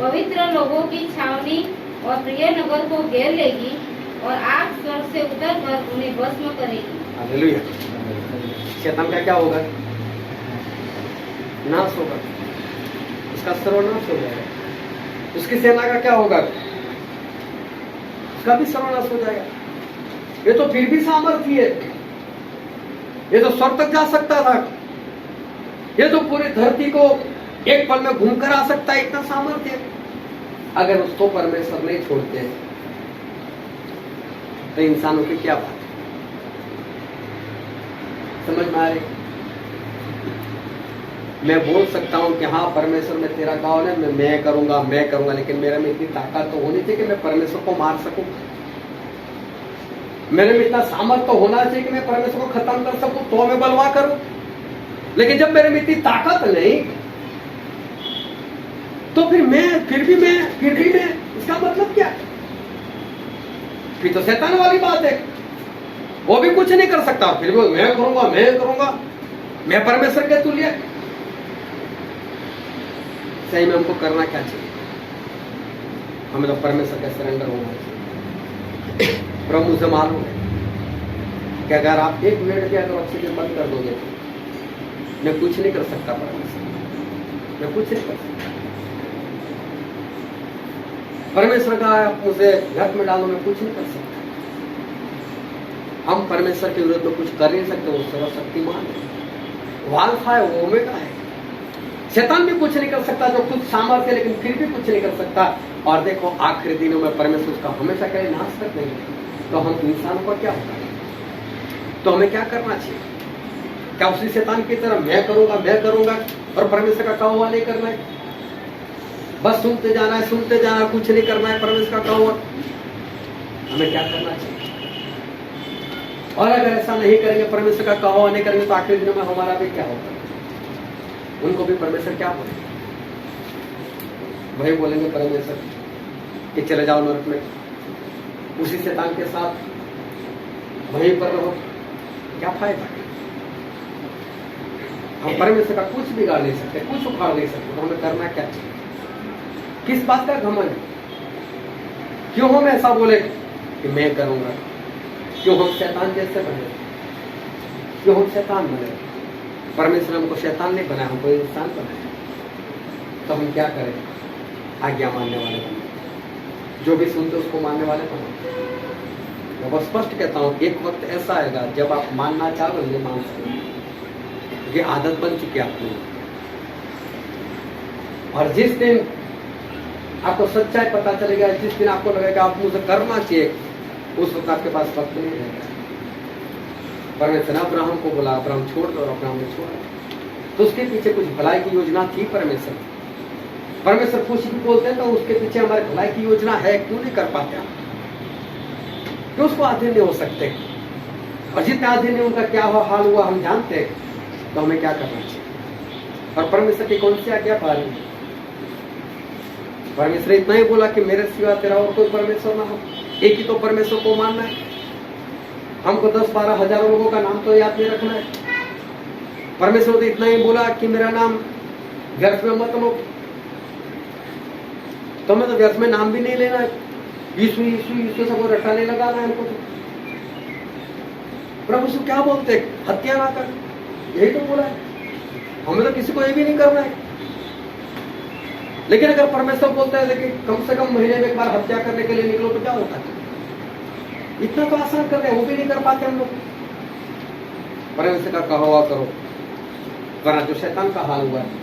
पवित्र लोगों की छावनी और प्रिय नगर को घेर लेगी और आग स्वर्ग से उतरकर उन्हें भस्म करेगी। हालेलुया। शैतान का क्या होगा? नाश होगा, उसका सर्वनाश हो जाएगा। उसकी सेना का क्या होगा? उसका भी सर्वनाश हो जाएगा। ये तो फिर भी सामर्थ्य है, ये तो स्वर्ग तक जा सकता था, ये तो पूरी धरती को एक पल में घूम कर आ सकता है, इतना सामर्थ्य है। अगर उसको परमेश्वर नहीं छोड़ते तो इंसानों की क्या बात? समझ में आ रही? मैं बोल सकता हूं कि हाँ परमेश्वर में तेरा कौन है, मैं करूंगा, लेकिन मेरे में इतनी ताकत तो होनी चाहिए कि मैं परमेश्वर को मार सकूं। मेरे में इतना सामर्थ्य तो होना चाहिए कि मैं परमेश्वर को खत्म कर सकूं, तो मैं बलवा करूं। लेकिन जब मेरे में इतनी ताकत नहीं, तो फिर भी मैं इसका मतलब क्या? फिर तो शैतान वाली बात है, वो भी कुछ नहीं कर सकता, फिर भी मैं करूंगा, मैं परमेश्वर के तुल्य। सही में हमको करना क्या चाहिए? हमें तो परमेश्वर का सरेंडर होना चाहिए। प्रभु से मालूम है कि अगर आप 1 मिनट के अगर ऑक्सीजन बंद कर दोगे तो मैं कुछ नहीं कर सकता, परमेश्वर मैं कुछ नहीं कर सकता। परमेश्वर का मुझे घर में डालो, मैं कुछ नहीं कर सकता। हम परमेश्वर के विरुद्ध में कुछ कर नहीं सकते, वो सर्वशक्तिमान है, वो अल्फा है, वो ओमेगा है। शैतान भी कुछ नहीं कर सकता, जो खुद सामर्थ्य है, लेकिन फिर भी कुछ नहीं कर सकता। और देखो आखिरी दिनों में परमेश्वर उसका हमेशा करे नाश कर देंगे। तो हम इंसानों को क्या होगा? तो हमें क्या करना चाहिए? क्या उसी शैतान की तरह मैं करूंगा और परमेश्वर का कहा नहीं करना है? बस सुनते जाना है, कुछ नहीं करना है परमेश्वर का कहा। हमें क्या करना चाहिए? और अगर ऐसा नहीं करेंगे, परमेश्वर का कहा नहीं करेंगे, तो आखिरी दिनों में हमारा भी क्या होगा? उनको भी परमेश्वर क्या बोलेंगे? वही बोलेंगे परमेश्वर कि चले जाओ नरक में, उसी शैतान के साथ वहीं पर रहो। क्या फायदा? हम परमेश्वर का कुछ बिगाड़ नहीं सकते, कुछ उखाड़ नहीं सकते। तो हमें करना क्या चाहिए? किस बात का घमंड? क्यों हम ऐसा बोले कि मैं करूंगा? क्यों हम शैतान जैसे बने? क्यों हम शैतान बने? परमेश्वर हमको शैतान नहीं बनाया, हमको इंसान बनाया। तो हम क्या करें? आज्ञा मानने वाले बने, जो भी सुनते उसको मानने वाले बने। मैं बहुत स्पष्ट कहता हूँ, एक वक्त ऐसा आएगा जब आप मानना चाहो नहीं मान सकते, ये आदत बन चुकी है आपकी। और जिस दिन आपको सच्चाई पता चलेगा, जिस दिन आपको लगेगा आप मुझे करना चाहिए, उस वक्त आपके पास वक्त नहीं रहेगा। परमेश्वर ने अब्राहम को बोला, अब्राहम छोड़ दो, और अब्राहम ने छोड़ा। तो उसके पीछे कुछ भलाई की योजना थी। परमेश्वर कुछ भी बोलते हैं तो उसके पीछे हमारे भलाई की योजना है। क्यों नहीं कर पाते हम? क्यों उसको अधीन नहीं हो सकते? और जितने अधीन नहीं उनका क्या हाल हुआ हम जानते हैं। तो हमें क्या करना चाहिए? और परमेश्वर की कौन सी आज्ञा पालनी? परमेश्वर इतना ही बोला कि मेरे सिवा तेरा और कोई परमेश्वर ना हो, एक ही तो परमेश्वर को मानना है। हमको 10-12 हजारों लोगों का नाम तो याद नहीं रखना है। परमेश्वर ने इतना ही बोला कि मेरा नाम व्यर्थ में मत लो। तो हमें तो व्यर्थ में नाम भी नहीं लेना है। यीशु सबको रट्टा नहीं लगाना है हमको। प्रभु से क्या बोलते? हत्या ना कर, यही तो बोला है। हमें तो किसी को ये भी नहीं करना है। लेकिन अगर परमेश्वर बोलता है लेकिन कम से कम महीने में एक बार हत्या करने के लिए निकलो, तो क्या होता है? इतना तो आसान कर रहे हैं, वो भी नहीं कर पाते हम लोग। परमेश्वर का कहा हुआ करो, वरना जो शैतान का हाल हुआ है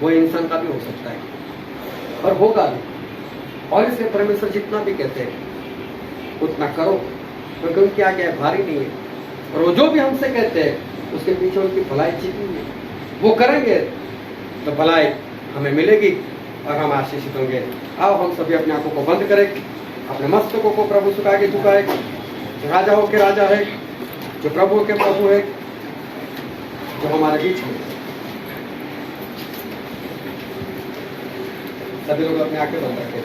वो इंसान का भी हो सकता है और होगा भी। और इसलिए परमेश्वर जितना भी कहते हैं उतना करो, क्योंकि उनकी आज्ञा भारी नहीं है। और वो जो भी हमसे कहते हैं उसके पीछे उनकी भलाई छिपी हुई है। वो करेंगे तो भलाई हमें मिलेगी और हम आशीषित होंगे। आओ हम सभी अपने आंखों को बंद करें, अपने मस्तकों को प्रभु से आगे झुकाए। जो राजाओं के राजा है, जो प्रभु के प्रभु है, जो हमारे बीच में। सभी लोग अपने आंखें बंद रखें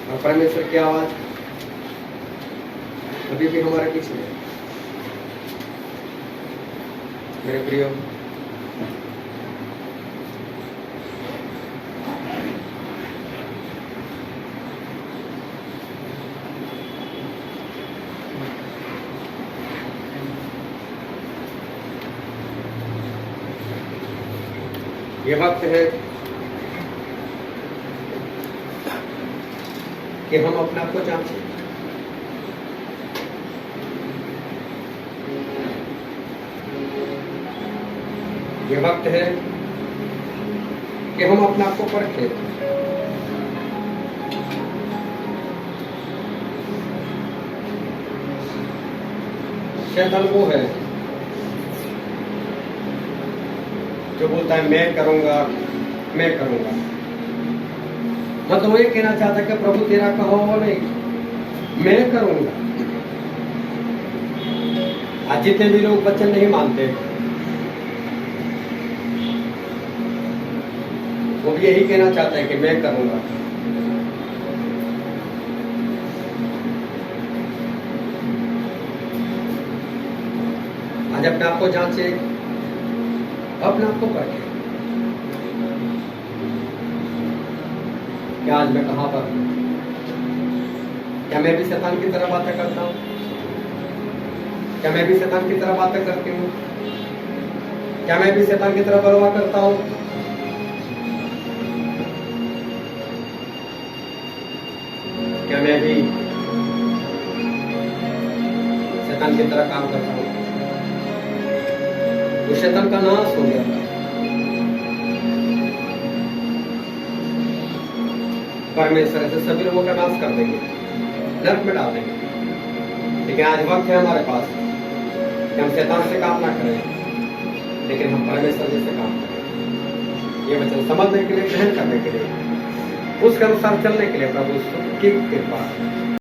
और परमेश्वर की आवाज अभी भी हमारे बीच में। मेरे प्रियो, ये वक्त है कि हम अपने आप को जांचें। ये वक्त है कि हम अपने आप को परखें। शैतान वो है जो बोलता है मैं करूंगा, मैं करूंगा। मैं तो ये कहना चाहता कि प्रभु तेरा कहो वो नहीं, मैं करूंगा। आज जितने भी लोग वचन नहीं मानते वो भी यही कहना चाहता है कि मैं करूंगा। आज अपने आप को जांचे, अपने आप को परखें। क्या आज मैं कहां पर हूं? क्या मैं भी शैतान की तरह बातें करता हूं? क्या मैं भी शैतान की तरह बातें करती हूं? क्या मैं भी शैतान की तरह बलवा करता हूं? क्या मैं भी शैतान की तरह काम करता हूं? तो शैतान का नाश हो गया। परमेश्वर ऐसे सभी लोगों का नाश कर देंगे, नरक में डाल देंगे। लेकिन आज वक्त है हमारे पास कि हम शैतान से काम ना करें, लेकिन हम परमेश्वर जैसे काम करें। ये वचन समझने के लिए, ग्रहण करने के लिए, उसके अनुसार चलने के लिए प्रभु की कृपा